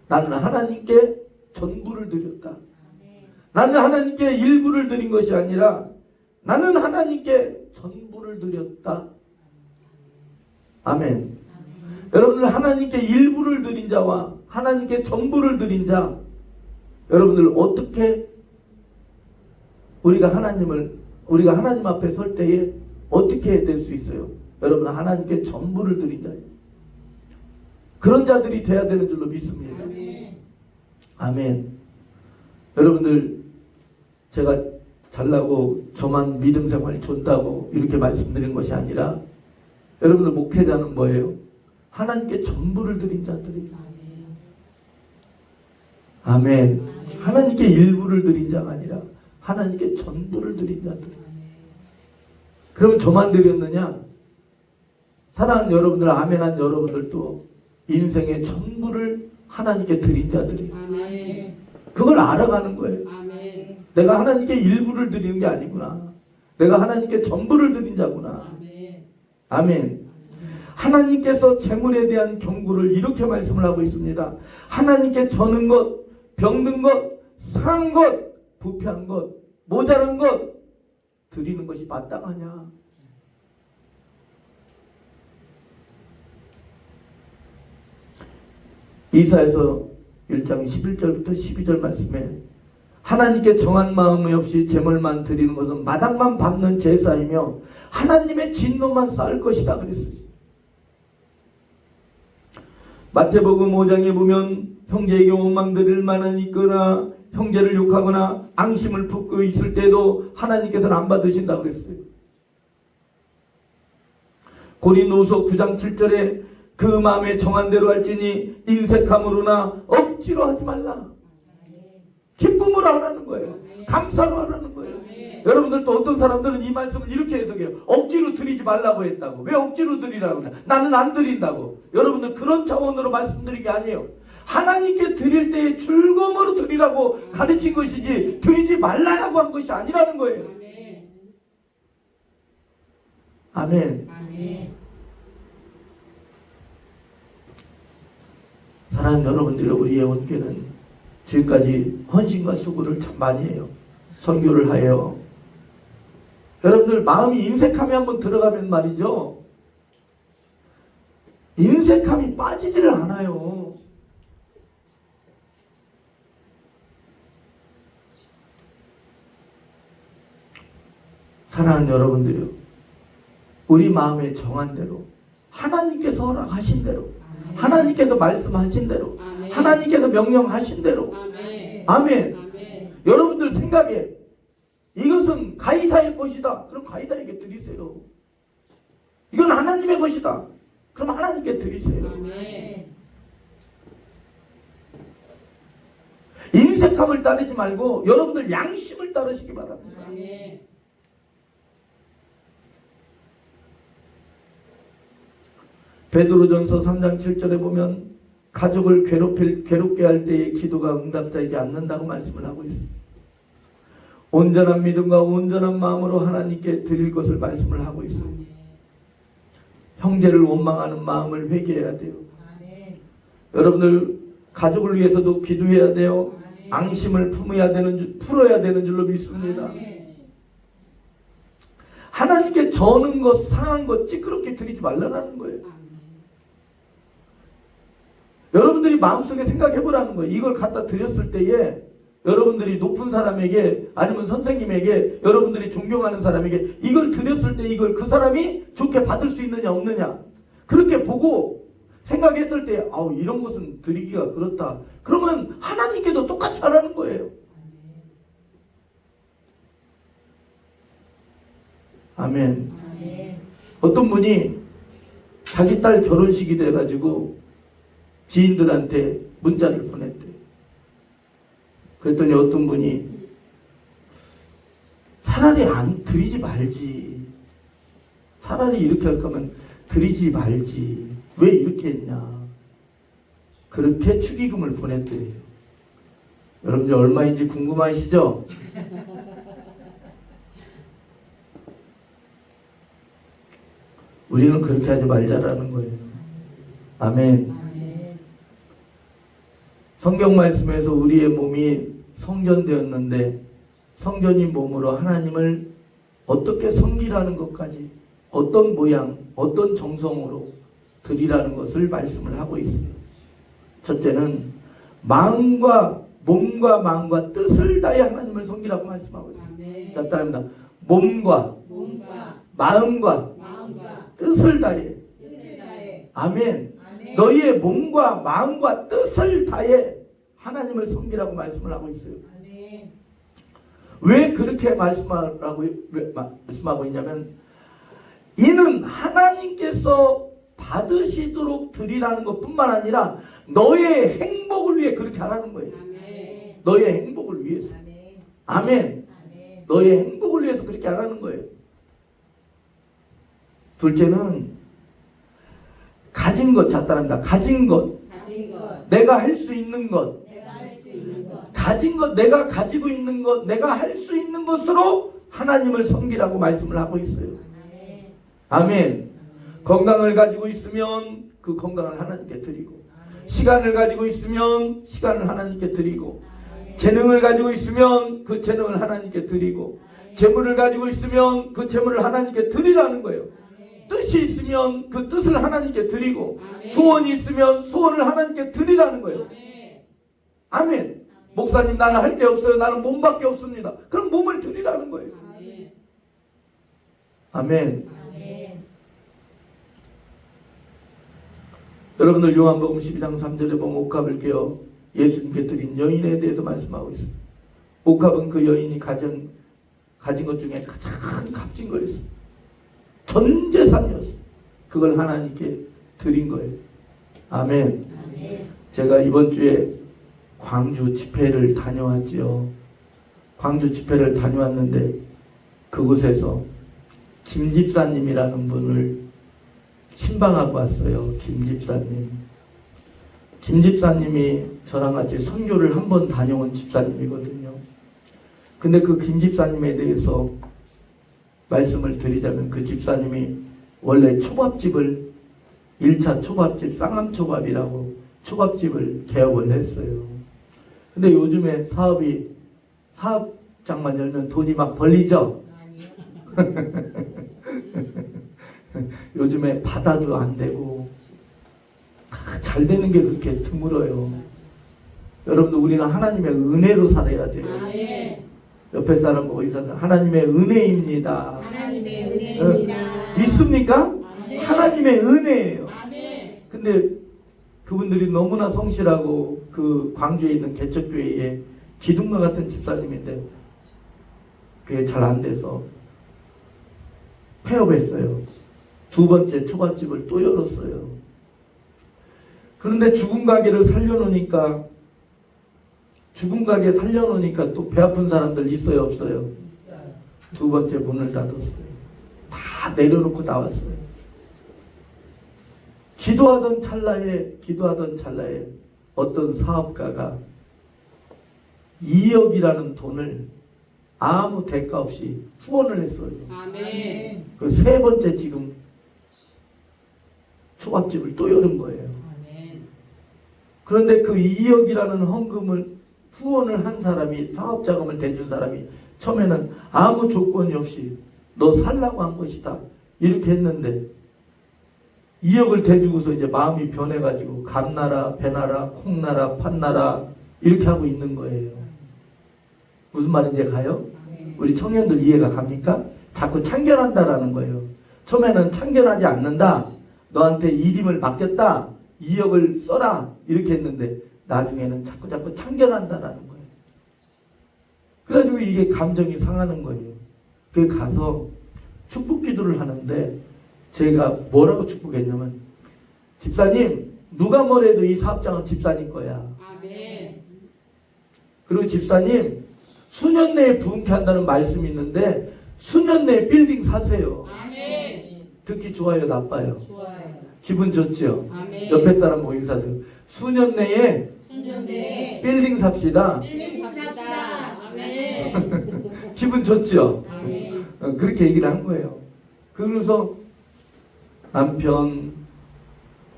나는 하나님께 전부를 드렸다. 나는 하나님께 일부를 드린 것이 아니라 나는 하나님께 전부를 드렸다. 아멘. 여러분들 하나님께 일부를 드린 자와 하나님께 전부를 드린 자, 여러분들 어떻게 우리가 하나님 앞에 설 때에 어떻게 될 수 있어요? 여러분 하나님께 전부를 드린 자예요. 그런 자들이 돼야 되는 줄로 믿습니다. 아멘. 여러분들 제가 잘나고 저만 믿음 생활이 좋다고 이렇게 말씀드린 것이 아니라 여러분들 목회자는 뭐예요? 하나님께 전부를 드린 자들이. 아멘. 하나님께 일부를 드린 자가 아니라 하나님께 전부를 드린 자들. 그러면 저만 드렸느냐? 사랑하는 여러분들, 아멘한 여러분들도 인생의 전부를 하나님께 드린 자들이에요. 그걸 알아가는 거예요. 내가 하나님께 일부를 드리는 게 아니구나. 내가 하나님께 전부를 드린 자구나. 아멘. 하나님께서 재물에 대한 경고를 이렇게 말씀을 하고 있습니다. 하나님께 저는 것, 병든 것, 상한 것, 부패한 것, 모자란 것 드리는 것이 마땅하냐? 이사야서 1장 11절부터 12절 말씀에 하나님께 정한 마음이 없이 제물만 드리는 것은 마당만 밟는 제사이며 하나님의 진노만 쌓을 것이다 그랬어요. 마태복음 5장에 보면 형제에게 원망 드릴 만한 있거나 형제를 욕하거나 앙심을 품고 있을 때도 하나님께서는 안 받으신다고 그랬어요. 고린도후서 9장 7절에 그 마음에 정한 대로 할지니 인색함으로나 억지로 하지 말라. 기쁨으로 하라는 거예요. 감사로 하라는 거예요. 여러분들 또 어떤 사람들은 이 말씀을 이렇게 해석해요. 억지로 드리지 말라고 했다고. 왜 억지로 드리라고 그래? 나는 안 드린다고. 여러분들 그런 차원으로 말씀드린 게 아니에요. 하나님께 드릴 때에 즐거움으로 드리라고 가르친 것이지 드리지 말라고 한 것이 아니라는 거예요. 아멘. 사랑하는 여러분들, 우리 예원교는 지금까지 헌신과 수고를 참 많이 해요. 선교를 하여. 여러분들 마음이 인색함에 한번 들어가면 말이죠, 인색함이 빠지지를 않아요. 사랑하는 여러분들이요, 우리 마음에 정한 대로, 하나님께서 허락하신 대로, 하나님께서 말씀하신 대로, 하나님께서 명령하신 대로, 아멘. 여러분들 생각에 이것은 가이사의 것이다, 그럼 가이사에게 드리세요. 이건 하나님의 것이다, 그럼 하나님께 드리세요. 인색함을 따르지 말고 여러분들 양심을 따르시기 바랍니다. 베드로전서 3장 7절에 보면 가족을 괴롭게 할 때의 기도가 응답되지 않는다고 말씀을 하고 있습니다. 온전한 믿음과 온전한 마음으로 하나님께 드릴 것을 말씀을 하고 있습니다. 형제를 원망하는 마음을 회개해야 돼요. 여러분들 가족을 위해서도 기도해야 돼요. 앙심을 풀어야 되는 줄로 믿습니다. 하나님께 저는 것, 상한 것 찌끄럽게 드리지 말라는 거예요. 여러분들이 마음속에 생각해보라는 거예요. 이걸 갖다 드렸을 때에 여러분들이 높은 사람에게, 아니면 선생님에게, 여러분들이 존경하는 사람에게 이걸 드렸을 때 이걸 그 사람이 좋게 받을 수 있느냐 없느냐, 그렇게 보고 생각했을 때 아우 이런 것은 드리기가 그렇다, 그러면 하나님께도 똑같이 하라는 거예요. 아멘. 어떤 분이 자기 딸 결혼식이 돼가지고 지인들한테 문자를 보냈대. 그랬더니 어떤 분이 차라리 안 드리지 말지, 차라리 이렇게 할 거면 드리지 말지, 왜 이렇게 했냐, 그렇게 축의금을 보냈대요. 여러분들 얼마인지 궁금하시죠? 우리는 그렇게 하지 말자라는 거예요. 아멘. 성경 말씀에서 우리의 몸이 성전되었는데 성전인 몸으로 하나님을 어떻게 섬기라는 것까지, 어떤 모양, 어떤 정성으로 드리라는 것을 말씀을 하고 있어요. 첫째는 마음과 몸과 마음과 뜻을 다해 하나님을 섬기라고 말씀하고 있어요. 자, 따라합니다. 몸과 마음과 뜻을 다해. 아멘. 너희의 몸과 마음과 뜻을 다해 하나님을 섬기라고 말씀을 하고 있어요. 왜 그렇게 말씀하고 있냐면, 이는 하나님께서 받으시도록 드리라는 것뿐만 아니라 너의 행복을 위해 그렇게 하라는 거예요. 너의 행복을 위해서. 아멘. 너의 행복을 위해서 그렇게 하라는 거예요. 둘째는 가진 것, 찾다랍니다. 가진 것. 내가 할 수 있는 것. 가진 것, 내가 가지고 있는 것, 내가 할 수 있는 것으로 하나님을 섬기라고 말씀을 하고 있어요. 아멘. 건강을 가지고 있으면 그 건강을 하나님께 드리고, 시간을 가지고 있으면 시간을 하나님께 드리고, 재능을 가지고 있으면 그 재능을 하나님께 드리고, 재물을 가지고 있으면 그 재물을 하나님께 드리라는 거예요. 뜻이 있으면 그 뜻을 하나님께 드리고, 소원이 있으면 소원을 하나님께 드리라는 거예요. 아멘. 목사님, 나는 할 게 없어요, 나는 몸밖에 없습니다. 그럼 몸을 드리라는 거예요. 아멘. 여러분들 요한복음 12장 3절에 보면 옥합을 깨어 예수님께 드린 여인에 대해서 말씀하고 있습니다. 옥합은 그 여인이 가진 것 중에 가장 값진 거였어요. 전 재산이었어요. 그걸 하나님께 드린 거예요. 아멘. 아멘. 제가 이번 주에 광주 집회를 다녀왔지요. 광주 집회를 다녀왔는데 그곳에서 김 집사님이라는 분을 신방하고 왔어요. 김 집사님. 김 집사님이 저랑 같이 선교를 한 번 다녀온 집사님이거든요. 근데 그 김 집사님에 대해서 말씀을 드리자면 그 집사님이 원래 초밥집을 1차 초밥집 쌍암초밥이라고 초밥집을 개업을 했어요. 근데 요즘에 사업장만 열면 돈이 막 벌리죠? 요즘에 받아도 안 되고 다 잘 되는 게 그렇게 드물어요. 여러분들 우리는 하나님의 은혜로 살아야 돼요. 아멘. 옆에 사람 보고 인사하세요. 하나님의 은혜입니다. 하나님의 은혜입니다. 믿습니까? 아멘. 하나님의 은혜예요. 아멘. 근데 그분들이 너무나 성실하고 그 광주에 있는 개척교회에 기둥과 같은 집사님인데 그게 잘 안 돼서 폐업했어요. 두 번째 초밥집을 또 열었어요. 그런데 죽은 가게를 살려놓으니까 또 배 아픈 사람들 있어요, 없어요? 있어요. 두 번째 문을 닫았어요. 다 내려놓고 나왔어요. 기도하던 찰나에 어떤 사업가가 2억이라는 돈을 아무 대가 없이 후원을 했어요. 아멘. 그 세 번째 지금 초밥집을 또 열은 거예요. 아멘. 그런데 그 2억이라는 후원을 한 사람이, 사업 자금을 대준 사람이 처음에는 아무 조건이 없이 너 살라고 한 것이다 이렇게 했는데 2억을 대주고서 이제 마음이 변해가지고 감나라, 배나라, 콩나라, 팥나라 이렇게 하고 있는 거예요. 무슨 말인지 가요? 우리 청년들 이해가 갑니까? 자꾸 참견한다라는 거예요. 처음에는 참견하지 않는다. 너한테 일임을 맡겼다. 2억을 써라. 이렇게 했는데 나중에는 자꾸 참견한다라는 거예요. 그래가지고 이게 감정이 상하는 거예요. 그 가서 축복 기도를 하는데 제가 뭐라고 축복했냐면 집사님 누가 뭐래도 이 사업장은 집사님 거야. 아멘. 그리고 집사님 수년 내에 부흥케 한다는 말씀이 있는데 수년 내에 빌딩 사세요. 아멘. 듣기 좋아요, 나빠요? 좋아요. 기분 좋지요? 아멘. 옆에 사람 뭐 인사하세요. 수년 내에 순전대 빌딩 삽시다. 빌딩 삽시다. 아멘. 기분 좋지요? 아멘. 그렇게 얘기를 한 거예요. 그러면서 남편,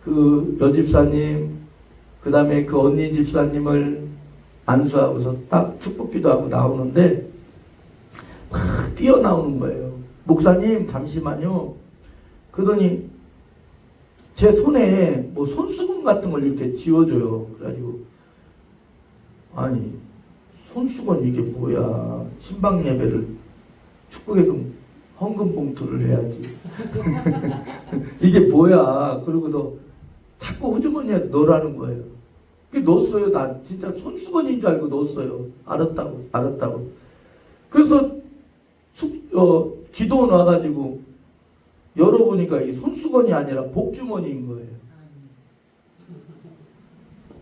그 여집사님, 그 다음에 그 언니 집사님을 안수하고서 딱 축복기도 하고 나오는데 막 뛰어나오는 거예요. 목사님 잠시만요. 그러더니 제 손에 뭐 손수건 같은 걸 이렇게 쥐어줘요. 그래가지고 아니 손수건 이게 뭐야. 신방 예배를 축복해서 헌금 봉투를 해야지. 이게 뭐야. 그러고서 자꾸 호주머니에 넣으라는 거예요. 그게 넣었어요. 나 진짜 손수건인 줄 알고 넣었어요. 알았다고. 그래서 기도원 와가지고 열어보니까 이 손수건이 아니라 복주머니인 거예요.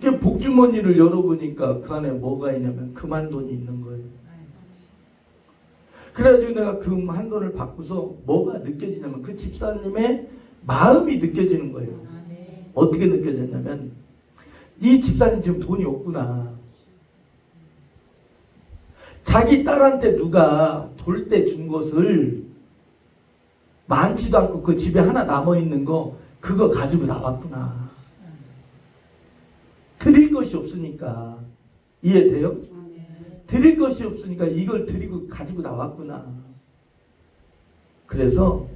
그 복주머니를 열어보니까 그 안에 뭐가 있냐면 금 한 돈이 있는 거예요. 그래가지고 내가 금 한 돈을 받고서 뭐가 느껴지냐면 그 집사님의 마음이 느껴지는 거예요. 어떻게 느껴졌냐면 이 집사님 지금 돈이 없구나. 자기 딸한테 누가 돌 때 준 것을 많지도 않고 그 집에 하나 남아있는 거 그거 가지고 나왔구나. 드릴 것이 없으니까. 이해돼요? 드릴 것이 없으니까 이걸 드리고 가지고 나왔구나. 그래서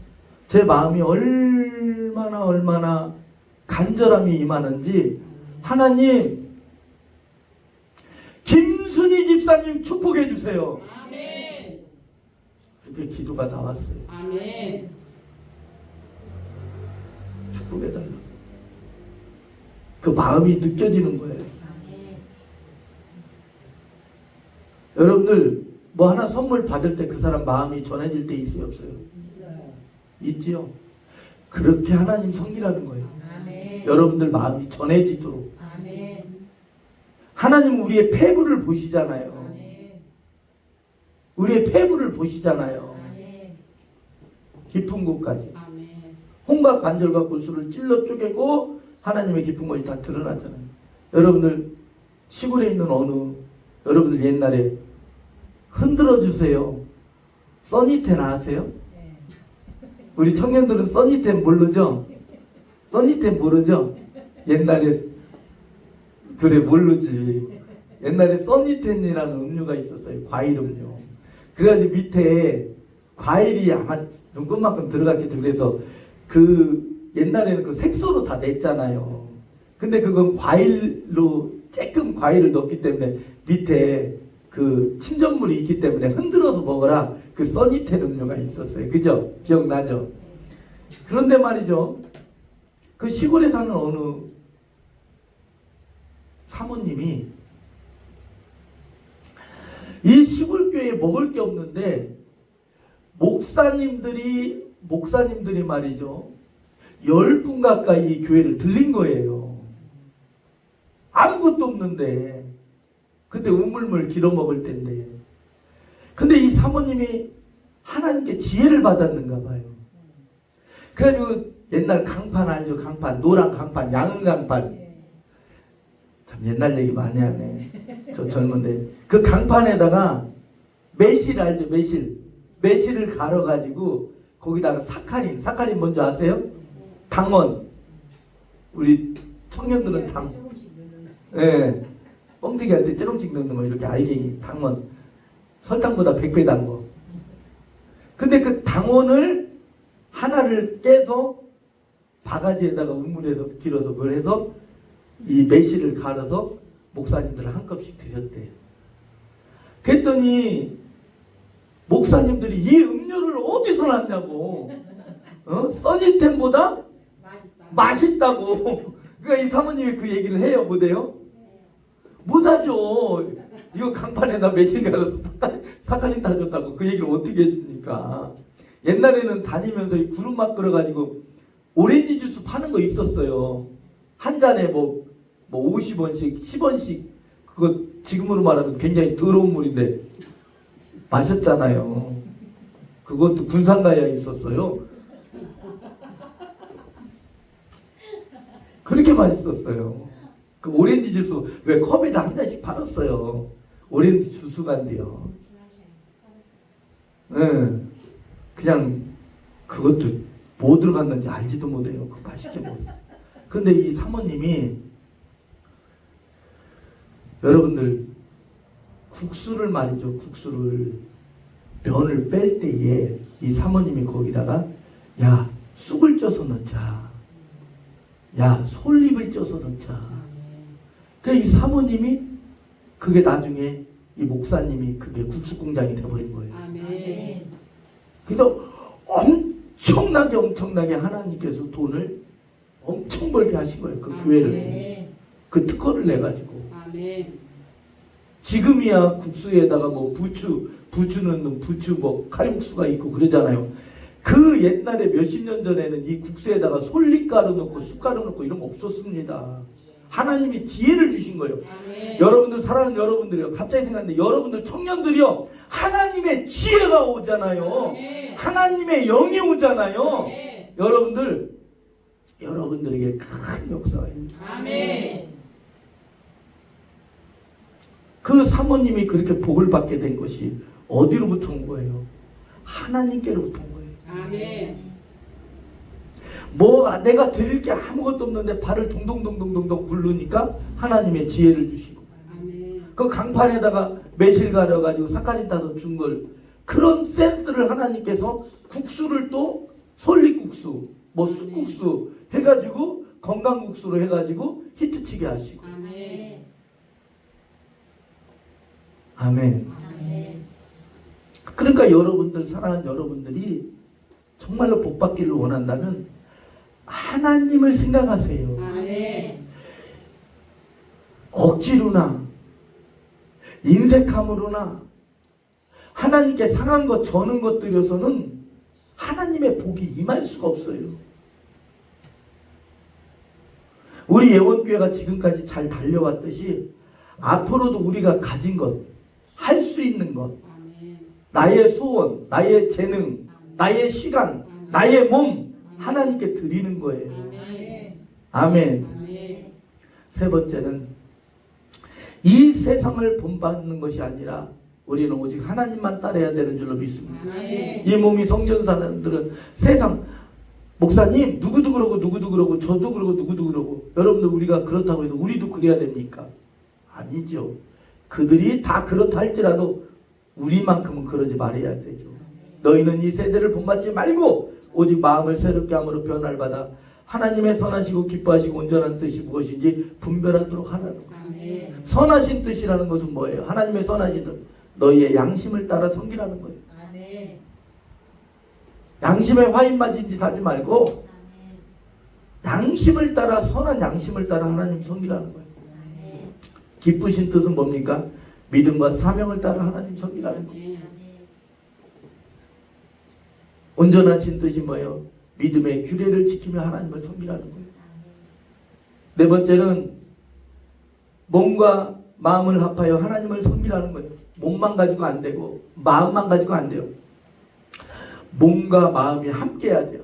제 마음이 얼마나 간절함이 임하는지 하나님 김순희 집사님 축복해 주세요. 아멘. 그렇게 기도가 나왔어요. 아멘. 축복해 달라. 그 마음이 느껴지는 거예요. 여러분들 뭐 하나 선물 받을 때 그 사람 마음이 전해질 때 있어요, 없어요? 있어요. 있지요. 그렇게 하나님 섬기라는 거예요. 아멘. 여러분들 마음이 전해지도록. 아멘. 하나님은 우리의 폐부를 보시잖아요. 아멘. 우리의 폐부를 보시잖아요. 아멘. 깊은 곳까지. 아멘. 혼과 관절과 골수를 찔러 쪼개고 하나님의 깊은 곳이 다 드러나잖아요. 여러분들 시골에 있는 어느 여러분들 옛날에 흔들어 주세요. 써니텐 아세요? 우리 청년들은 써니텐 모르죠? 써니텐 모르죠? 옛날에 그래 모르지. 옛날에 써니텐이라는 음료가 있었어요. 과일 음료. 그래가지고 밑에 과일이 아마 눈곱만큼 들어갔겠죠. 그래서 그 옛날에는 그 색소로 다 냈잖아요. 근데 그건 과일로 조금 과일을 넣기 때문에 밑에 그 침전물이 있기 때문에 흔들어서 먹어라. 그 써니텐 음료가 있었어요. 그죠? 기억나죠? 그런데 말이죠. 그 시골에 사는 어느 사모님이 이 시골교회에 먹을 게 없는데 목사님들이 말이죠. 10분 가까이 이 교회를 들린 거예요. 아무것도 없는데 그때 우물물 길어 먹을 때인데 근데 이 사모님이 하나님께 지혜를 받았는가 봐요. 그래가지고 옛날 강판 알죠? 강판 노란 강판 양은 강판 참 옛날 얘기 많이 하네. 저 젊은데 그 강판에다가 매실 알죠? 매실을 갈아가지고 거기다가 사카린 뭔지 아세요? 당원. 우리 청년들은 예, 뻥튀기 할 때 조금씩 넣는 거 이렇게 알갱이 당원. 설탕보다 100배 단 거. 근데 그 당원을 하나를 깨서 바가지에다가 우물에서 길어서 그걸 해서 이 매실을 갈아서 목사님들 한 컵씩 드렸대요. 그랬더니 목사님들이 이 음료를 어디서 났냐고. 써니텐보다 맛있다고. 그러니까 이 사모님이 그 얘기를 해요. 못해요? 못하죠. 이거 강판에다 매실 갈아서 사카린 타줬다고 그 얘기를 어떻게 해줍니까? 옛날에는 다니면서 이 구름막 끓여가지고 오렌지 주스 파는 거 있었어요. 한 잔에 뭐 50원씩 10원씩 그거 지금으로 말하면 굉장히 더러운 물인데 마셨잖아요. 그것도 군산가야 있었어요. 그렇게 맛있었어요. 그 오렌지 주스 왜 컵에다 한 잔씩 팔았어요. 오렌지 주스간데요. 네. 그냥 그것도 뭐 들어갔는지 알지도 못해요. 그 맛있게 먹었어요. 근데 이 사모님이 여러분들 국수를 말이죠. 국수를 면을 뺄 때에 이 사모님이 거기다가 야 쑥을 쪄서 넣자. 야 솔잎을 쪄서 넣자. 그래서 이 사모님이 그게 나중에 이 목사님이 그게 국수 공장이 돼버린 거예요. 아멘. 그래서 엄청나게 하나님께서 돈을 엄청 벌게 하신 거예요. 그 교회를. 그 특허를 내가지고. 아멘. 지금이야 국수에다가 뭐 부추는 부추 뭐 칼국수가 있고 그러잖아요. 그 옛날에 몇십 년 전에는 이 국수에다가 솔잎가루 넣고 쑥가루 넣고 이런 거 없었습니다. 하나님이 지혜를 주신 거예요. 아멘. 여러분들 사랑하는 여러분들이요. 갑자기 생각났는데 여러분들 청년들이요. 하나님의 지혜가 오잖아요. 아멘. 하나님의 영이 오잖아요. 아멘. 여러분들에게 큰 역사가 있습니다. 아멘. 그 사모님이 그렇게 복을 받게 된 것이 어디로부터 온 거예요? 하나님께로부터 온 거예요. 아멘. 뭐 내가 드릴 게 아무것도 없는데 발을 둥둥둥둥둥 굴르니까 하나님의 지혜를 주시고 아멘. 그 강판에다가 매실 갈아가지고 사카린 타서 준 걸 그런 센스를 하나님께서 국수를 또 솔잎국수 뭐 쑥국수 해가지고 건강국수로 해가지고 히트치게 하시고 아멘. 아멘. 아멘. 그러니까 여러분들 사랑하는 여러분들이 정말로 복 받기를 원한다면 하나님을 생각하세요. 아멘. 억지로나 인색함으로나 하나님께 상한 것 저는 것 들여서는 하나님의 복이 임할 수가 없어요. 우리 예원교회가 지금까지 잘 달려왔듯이 앞으로도 우리가 가진 것, 할 수 있는 것, 아멘. 나의 소원, 나의 재능, 나의 시간, 나의 몸 하나님께 드리는 거예요. 아멘. 아멘. 아멘. 세 번째는 이 세상을 본받는 것이 아니라 우리는 오직 하나님만 따라야 되는 줄로 믿습니다. 아멘. 이 몸이 성전 사람들은 세상 목사님 누구도 그러고 누구도 그러고 저도 그러고 누구도 그러고 여러분들 우리가 그렇다고 해서 우리도 그래야 됩니까? 아니죠. 그들이 다 그렇다 할지라도 우리만큼은 그러지 말아야 되죠. 너희는 이 세대를 본받지 말고 오직 마음을 새롭게 함으로 변화를 받아 하나님의 선하시고 기뻐하시고 온전한 뜻이 무엇인지 분별하도록 하라는 거예요. 아멘. 선하신 뜻이라는 것은 뭐예요? 하나님의 선하신 뜻, 너희의 양심을 따라 섬기라는 거예요. 아멘. 양심에 화인 맞은 짓 하지 말고 양심을 따라, 선한 양심을 따라 하나님 섬기라는 거예요. 기쁘신 뜻은 뭡니까? 믿음과 사명을 따라 하나님 섬기라는 거예요. 아멘. 온전하신 뜻이 뭐예요? 믿음의 규례를 지키며 하나님을 섬기라는 거예요. 네 번째는 몸과 마음을 합하여 하나님을 섬기라는 거예요. 몸만 가지고 안 되고 마음만 가지고 안 돼요. 몸과 마음이 함께 해야 돼요.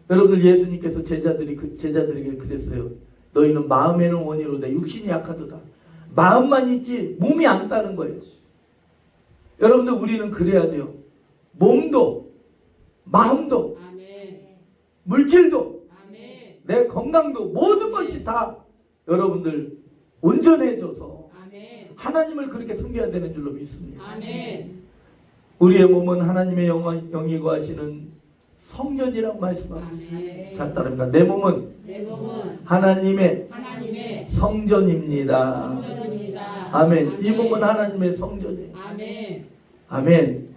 여러분들 예수님께서 제자들에게 그랬어요. 너희는 마음에는 원이로다 육신이 약하도다. 마음만 있지 몸이 안 따는 거예요. 여러분들 우리는 그래야 돼요. 몸도 마음도 아멘. 물질도 아멘. 내 건강도 모든 것이 다 여러분들 온전해져서 아멘. 하나님을 그렇게 섬겨야 되는 줄로 믿습니다. 아멘. 우리의 몸은 하나님의 영이 거하시는 성전이라고 말씀하셨습니다. 아멘. 자, 따릅니다. 내 몸은 내 몸은 하나님의 하나님의 성전입니다. 성전입니다. 아멘. 이 몸은 하나님의 성전이에요. 아멘. 아멘.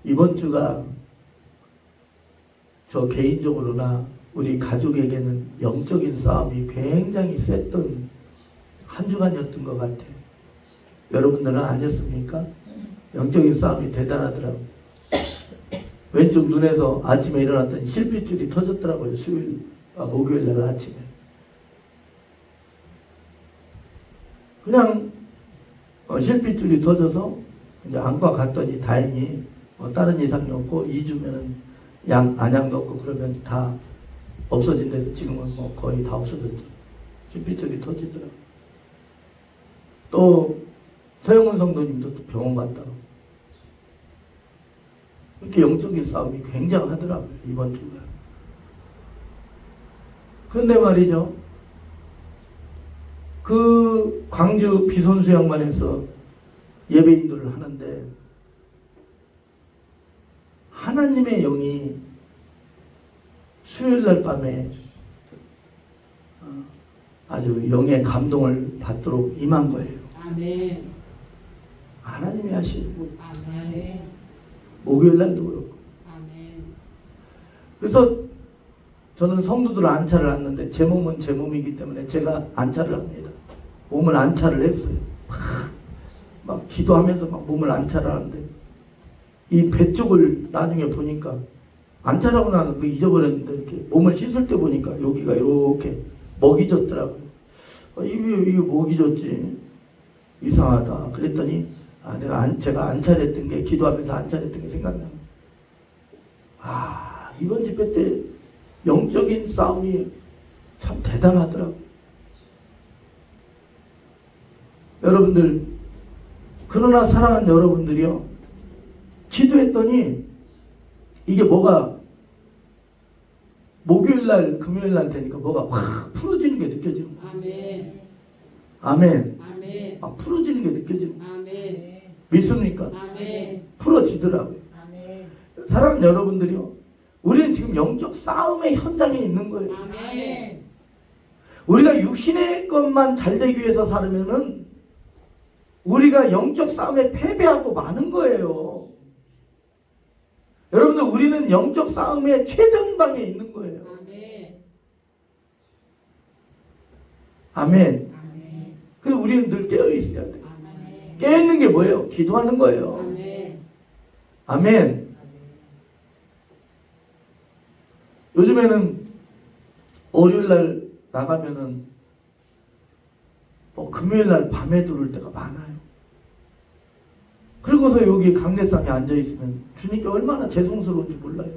이번 주가 저 개인적으로나 우리 가족에게는 영적인 싸움이 굉장히 셌던 한 주간이었던 것 같아요. 여러분들은 아니었습니까? 영적인 싸움이 대단하더라고요. 왼쪽 눈에서 아침에 일어났더니 실핏줄이 터졌더라고요. 목요일 날 아침에. 그냥 실핏줄이 터져서 이제 안과 갔더니 다행히 다른 이상이 없고 2주면은 안약 넣고 그러면 다 없어진대서 지금은 거의 다 없어졌죠. 실핏줄이 터지더라고요. 또 서영훈 성도님도 또 병원 갔다고. 이렇게 영적인 싸움이 굉장하더라고요. 이번 주가. 그런데 말이죠. 그 광주 비선수양반에서 예배인들을 하는데 하나님의 영이 수요일날 밤에 아주 영의 감동을 받도록 임한 거예요. 아멘. 하나님이 하시는 분. 아멘. 목요일날도 그렇고. 아멘. 그래서 저는 성도들 안차를 하는데 제 몸은 제 몸이기 때문에 제가 안차를 합니다. 몸을 안차를 했어요. 막 기도하면서 막 몸을 안차를 하는데 이 배 쪽을 나중에 보니까 안차라고 나는 그 잊어버렸는데 이렇게 몸을 씻을 때 보니까 여기가 이렇게 먹이졌더라고요. 이게 먹이졌지 이상하다. 그랬더니 제가 안차했던 게 기도하면서 안차했던 게 생각나요. 이번 집회 때 영적인 싸움이 참 대단하더라고요. 여러분들 그러나 사랑하는 여러분들이요 기도했더니 이게 뭐가 목요일날 금요일날 되니까 뭐가 확 풀어지는 게 느껴지는 거예요. 아멘. 아멘. 아멘. 막 풀어지는 게 느껴지는 거예요. 아멘. 믿습니까? 아멘. 풀어지더라고요. 아멘. 사랑하는 여러분들이요 우리는 지금 영적 싸움의 현장에 있는 거예요. 아멘. 우리가 육신의 것만 잘 되기 위해서 살면은 우리가 영적 싸움에 패배하고 마는 거예요. 여러분들 우리는 영적 싸움의 최전방에 있는 거예요. 아멘. 아멘. 아멘. 그래서 우리는 늘 깨어 있어야 돼요. 아멘. 깨어 있는 게 뭐예요? 기도하는 거예요. 아멘. 아멘. 요즘에는 월요일 날 나가면은 금요일 날 밤에 들어올 때가 많아요. 그리고서 여기 강대상에 앉아 있으면 주님께 얼마나 죄송스러운지 몰라요.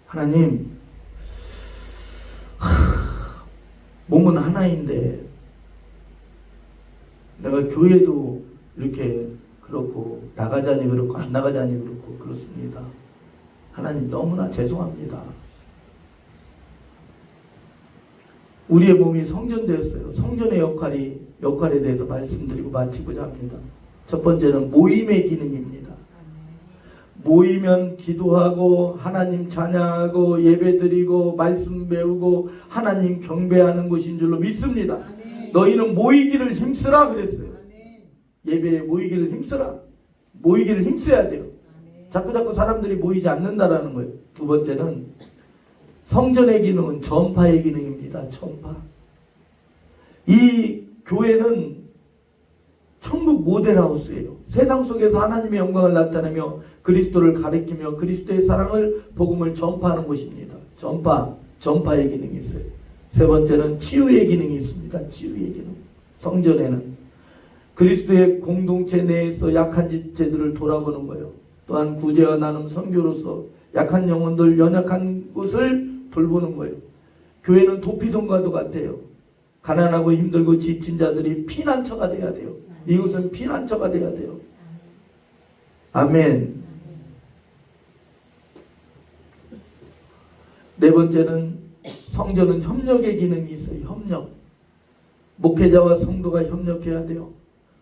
하나님, 몸은 하나인데 내가 교회도 이렇게 그렇고 나가자니 그렇고 안 나가자니 그렇고 그렇습니다. 하나님 너무나 죄송합니다. 우리의 몸이 성전되었어요. 성전의 역할에 대해서 말씀드리고 마치고자 합니다. 첫 번째는 모임의 기능입니다. 모이면 기도하고 하나님 찬양하고 예배드리고 말씀 배우고 하나님 경배하는 곳인 줄로 믿습니다. 너희는 모이기를 힘쓰라 그랬어요. 예배에 모이기를 힘쓰라. 모이기를 힘써야 돼요. 자꾸 사람들이 모이지 않는다라는 거예요. 두 번째는 성전의 기능은 전파의 기능입니다. 전파. 이 교회는 천국 모델하우스예요. 세상 속에서 하나님의 영광을 나타내며 그리스도를 가리키며 그리스도의 사랑을 복음을 전파하는 곳입니다. 전파의 기능이 있어요. 세 번째는 치유의 기능이 있습니다. 치유의 기능. 성전에는 그리스도의 공동체 내에서 약한 지체들을 돌아보는 거예요. 또한 구제와 나눔 선교로서 약한 영혼들 연약한 곳을 돌보는 거예요. 교회는 도피성과도 같아요. 가난하고 힘들고 지친 자들이 피난처가 돼야 돼요. 이곳은 피난처가 돼야 돼요. 아멘. 네 번째는 성전은 협력의 기능이 있어요. 협력. 목회자와 성도가 협력해야 돼요.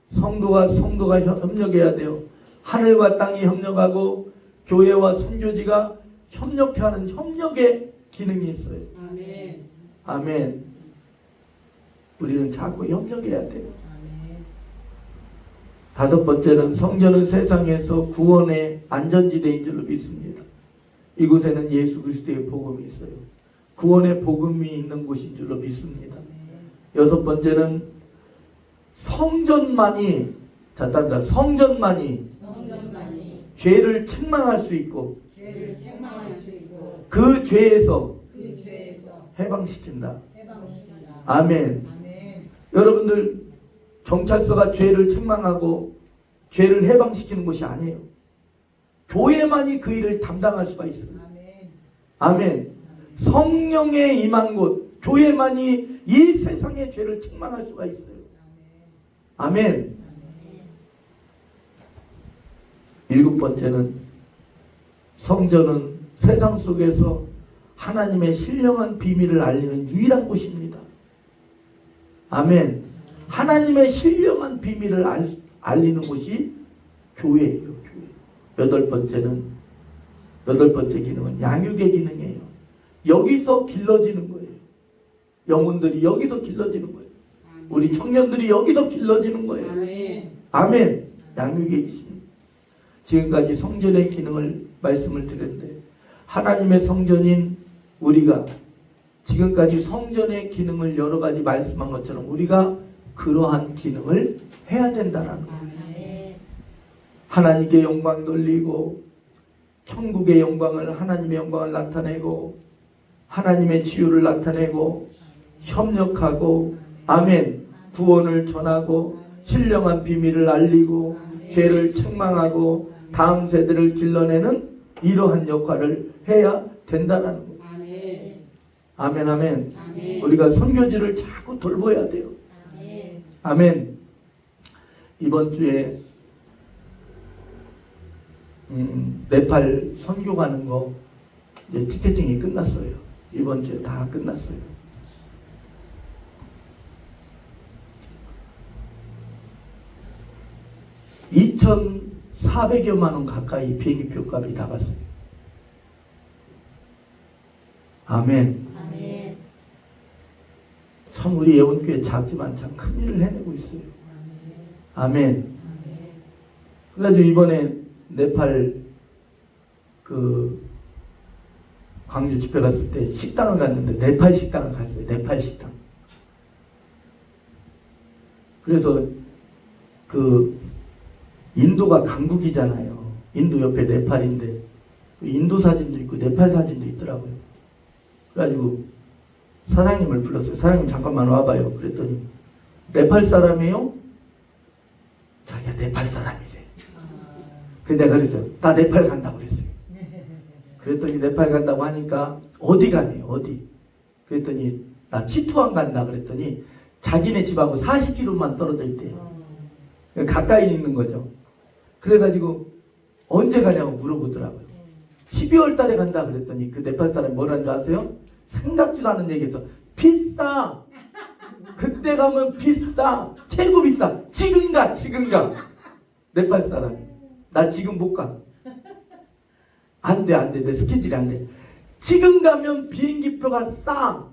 성도가 협력해야 돼요. 하늘과 땅이 협력하고 교회와 선교지가 협력하는 협력의 기능이 있어요. 아멘. 아멘. 우리는 자꾸 협력해야 돼요. 다섯 번째는 성전은 세상에서 구원의 안전지대인 줄로 믿습니다. 이곳에는 예수 그리스도의 복음이 있어요. 구원의 복음이 있는 곳인 줄로 믿습니다. 여섯 번째는 성전만이 죄를 책망할 수 있고 그 죄에서 해방시킨다. 아멘. 여러분들 경찰서가 죄를 책망하고 죄를 해방시키는 것이 아니에요. 교회만이 그 일을 담당할 수가 있어요. 아멘. 성령의 임한 곳 교회만이 이 세상의 죄를 책망할 수가 있어요. 아멘. 일곱 번째는 성전은 세상 속에서 하나님의 신령한 비밀을 알리는 유일한 곳입니다. 아멘. 하나님의 신령한 비밀을 알리는 곳이 교회예요. 교회. 여덟 번째 기능은 양육의 기능이에요. 여기서 길러지는 거예요. 영혼들이 여기서 길러지는 거예요. 우리 청년들이 여기서 길러지는 거예요. 아멘. 양육의 기능. 지금까지 성전의 기능을 말씀을 드렸는데 하나님의 성전인 우리가 지금까지 성전의 기능을 여러 가지 말씀한 것처럼 우리가 그러한 기능을 해야 된다는 거예요. 하나님께 영광 돌리고 천국의 영광을 하나님의 영광을 나타내고 하나님의 치유를 나타내고 협력하고 아멘 구원을 전하고 신령한 비밀을 알리고 죄를 책망하고 다음 세대를 길러내는 이러한 역할을 해야 된다는 거예요. 아멘, 아멘. 우리가 선교지를 자꾸 돌봐야 돼요. 아멘. 이번 주에 네팔 선교 가는 거 이제 티켓팅이 끝났어요. 이번 주에 다 끝났어요. $2,400여만 원 가까이 비행기표 값이 나갔어요. 아멘. 참 우리 예원교회 작지만 참 큰일을 해내고 있어요. 아멘. 그래가지고 이번에 네팔 그 광주 집회 갔을 때 식당을 갔는데 네팔 식당을 갔어요. 네팔 식당. 그래서 그 인도가 강국이잖아요. 인도 옆에 네팔인데 인도 사진도 있고 네팔 사진도 있더라고요. 그래가지고 사장님을 불렀어요. 사장님 잠깐만 와봐요. 그랬더니 네팔 사람이에요? 자기가 네팔 사람이래. 근데 내가 그랬어요. 나 네팔 간다고 그랬어요. 그랬더니 네팔 간다고 하니까 어디 가네요. 어디? 그랬더니 나 치투안 간다 그랬더니 자기네 집하고 40km만 떨어져 있대요. 가까이 있는 거죠. 그래가지고 언제 가냐고 물어보더라고요. 12월 달에 간다 그랬더니 그 네팔 사람이 뭐라는 줄 아세요? 생각지도 않은 얘기해서 비싸. 그때 가면 비싸. 최고 비싸. 지금 가. 지금 가. 네팔 사람이. 나 지금 못 가. 안 돼, 안 돼. 내 스케줄이 안 돼. 지금 가면 비행기표가 싸.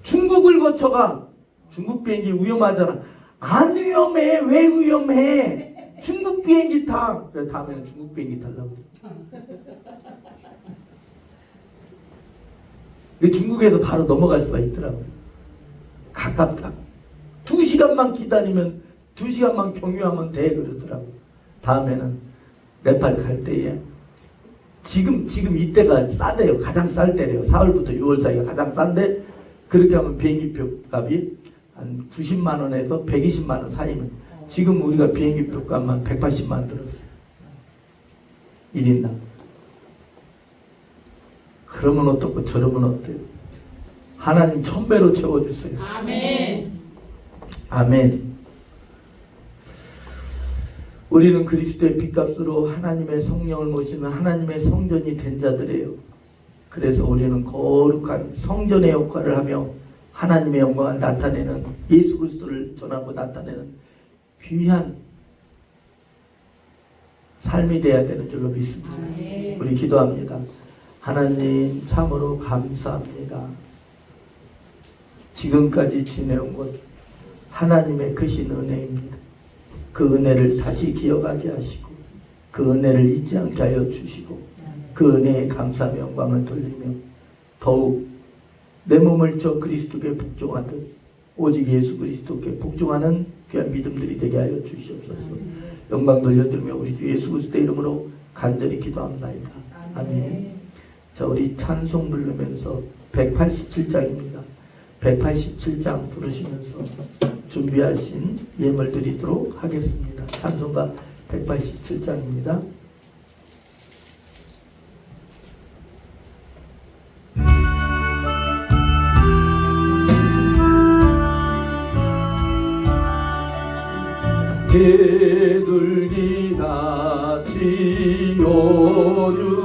중국을 거쳐가. 중국 비행기 위험하잖아. 안 위험해. 왜 위험해? 중국 비행기 타. 그래 다음에는 중국 비행기 타려고. 중국에서 바로 넘어갈 수가 있더라고요. 가깝다. 2시간만 기다리면 2시간만 경유하면 돼 그러더라고요. 다음에는 네팔 갈 때에 지금 이때가 싸대요. 가장 쌀 때래요. 4월부터 6월 사이가 가장 싼데 그렇게 하면 비행기표 값이 한 90만 원에서 120만 원 사이면 지금 우리가 비행기표 값만 180만 원 들었어요. 1인당. 그러면 어떻고 저러면 어때요? 하나님 1000배로 채워주세요. 아멘. 아멘. 우리는 그리스도의 핏값으로 하나님의 성령을 모시는 하나님의 성전이 된 자들이에요. 그래서 우리는 거룩한 성전의 역할을 하며 하나님의 영광을 나타내는 예수 그리스도를 전하고 나타내는 귀한 삶이 되어야 되는 줄로 믿습니다. 아멘. 우리 기도합니다. 하나님 참으로 감사합니다. 지금까지 지내온 것 하나님의 크신 은혜입니다. 그 은혜를 다시 기억하게 하시고 그 은혜를 잊지 않게 하여 주시고 그 은혜에 감사하며 영광을 돌리며 더욱 내 몸을 저 그리스도께 복종하듯 오직 예수 그리스도께 복종하는 귀한 믿음들이 되게 하여 주시옵소서. 영광 돌려드리며 우리 주 예수 그리스도의 이름으로 간절히 기도합나이다. 아멘. 자, 우리 찬송 부르면서 187장입니다. 187장 부르시면서 준비하신 예물 드리도록 하겠습니다. 찬송가 187장입니다. 개둘기같이 요류한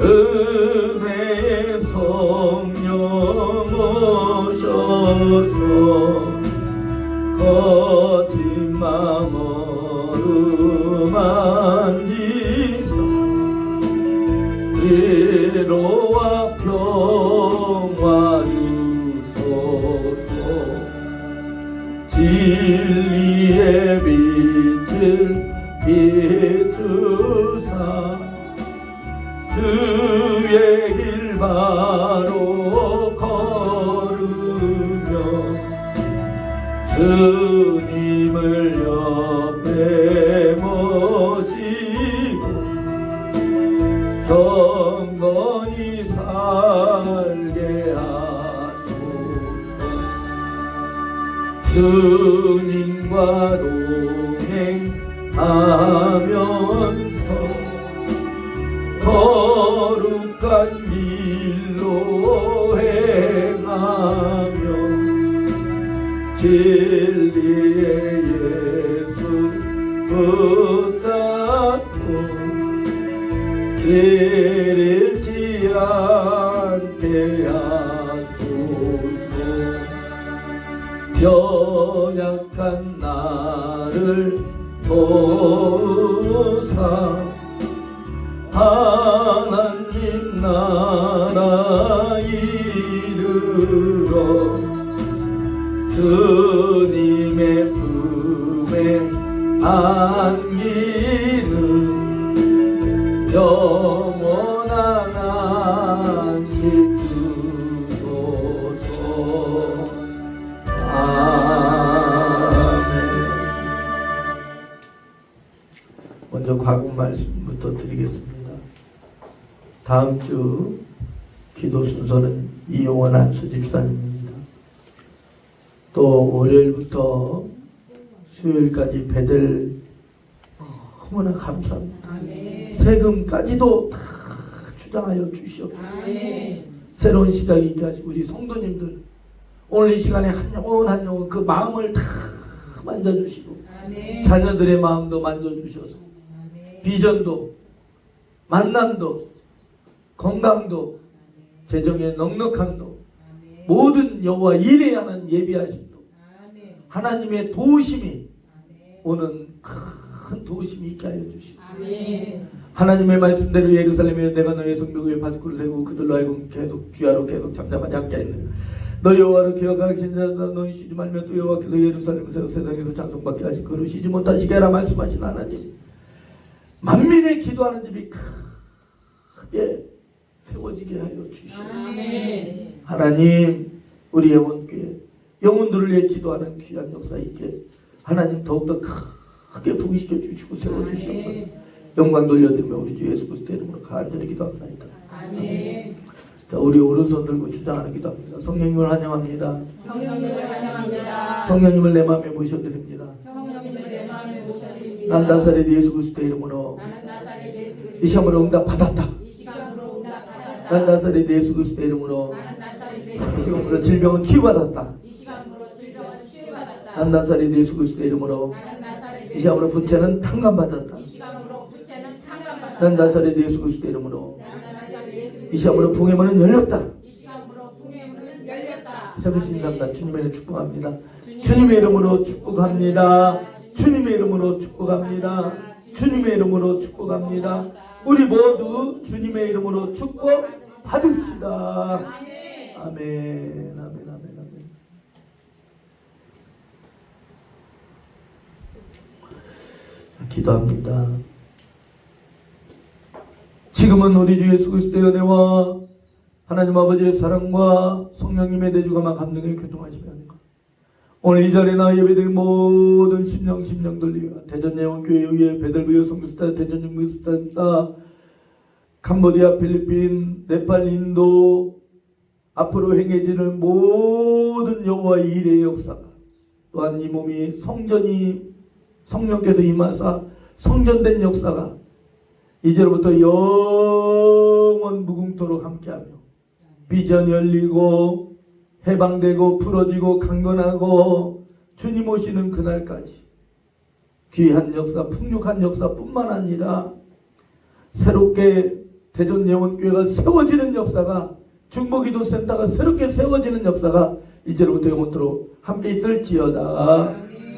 은혜의 성령 오셔서 거친 마음 어루만지사 위로와 평화 주소서. 진리의 빛을 비추사 주의 길 바로 걸으며 주님을 옆에 모시고 경건히 살게 하소서. 주님과 동행하면서 거룩한 길로 행하며 진리의 예수 붙잡고 길 잃지 않게 하소서. 연약한 나를 도우사 하나님 나라 이르러 주님의 품에 안기는 영원한 안식 주소서. 아멘. 먼저 과구 말씀부터 드리겠습니다. 다음 주 기도 순서는 이용원 안수집사님입니다. 또 월요일부터 수요일까지 배들 너무나 감사합니다. 아멘. 세금까지도 다 주장하여 주시옵소서. 아멘. 새로운 시작이 있게 하시고 우리 성도님들 오늘 이 시간에 한 영혼 그 마음을 다 만져주시고 아멘. 자녀들의 마음도 만져주셔서 아멘. 비전도 만남도 건강도 재정의 넉넉함도 아멘. 모든 여호와 일에 하는 예비하심도 아멘. 하나님의 도우심이 아멘. 오는 큰 도우심이 있게 하여 주시고 아멘. 하나님의 말씀대로 예루살렘에 내가 너의 성벽 바스코를 세우고 그들로 하여금 계속 주야로 계속 잠잠하지 않게 했느니라. 너 여호와를 기억하신 자다 너희 쉬지 말며 또 여호와께서 예루살렘을 세워 세상에서 찬송받게 하신 그를 쉬지 못하시게 하라 말씀하신 하나님, 만민의 기도하는 집이 크게 세워지게 하여 주시옵소서. 아멘. 하나님, 우리 영혼교회 영혼들을 위해 기도하는 귀한 역사 있게 하나님 더욱더 크게 부흥시켜 주시고 세워주시옵소서. 영광 돌려드리며 우리 주 예수 그리스도의 이름으로 간절히 기도합니다. 아멘. 자, 우리 오른손 들고 주장하는 기도합니다. 성령님을 환영합니다. 성령님을 환영합니다. 성령님을 내 마음에 모셔드립니다. 성령님을 내 마음에 모셔드립니다. 난 나사렛 예수 그리스도의 이름으로 나는 나사렛 예수 이 그리스도 시험으로 응답 받았다. 이 시간으로 응답받았다. 난 나사렛 예수 그리스도의 이름으로 나는 나사렛 이 예수 시험으로 그리스도 질병은 치유받았다. 이 시간으로 질병은 치유받았다. 난 나사렛 예수 그리스도의 이름으로 나는 나사렛 이 시험으로 예수 부채는 탕감받았다. 이 시간으로 부채는 탕감받았다. 난 나사렛 예수 그리스도의 이름으로 나는 나사렛 예수 이 그리스도 시험으로 붕의 문은 열렸다. 이 시간으로 붕의 문은 열렸다. 세부신 감사 주님의 이름 축복합니다. 주님의 이름으로 축복합니다. 주님의 이름으로 축복합니다. 주님의 이름으로 축복합니다. 우리 모두 주님의 이름으로 축복 받읍시다. 아멘. 아멘. 아멘. 아멘. 아멘. 자, 기도합니다. 지금은 우리 주 예수 그리스도의 은혜와 하나님 아버지의 사랑과 성령님의 대주가마 감동에 교통하시며 오늘 이 자리에 나 예배드린 모든 심령 돌리며 대전 예원교회 의회 베들부여 성교스타 대전 중교스타 캄보디아 필리핀 네팔 인도 앞으로 행해지는 모든 여호와의 일의 역사가 또한 이 몸이 성령께서 임하사 성전된 역사가 이제로부터 영원 무궁토록 함께하며 비전 열리고 해방되고 풀어지고 강건하고 주님 오시는 그날까지 귀한 역사 풍족한 역사뿐만 아니라 새롭게 대전 예원교회가 세워지는 역사가 중보기도센터가 새롭게 세워지는 역사가 이제로부터 영원토록 함께 있을지어다. 아멘.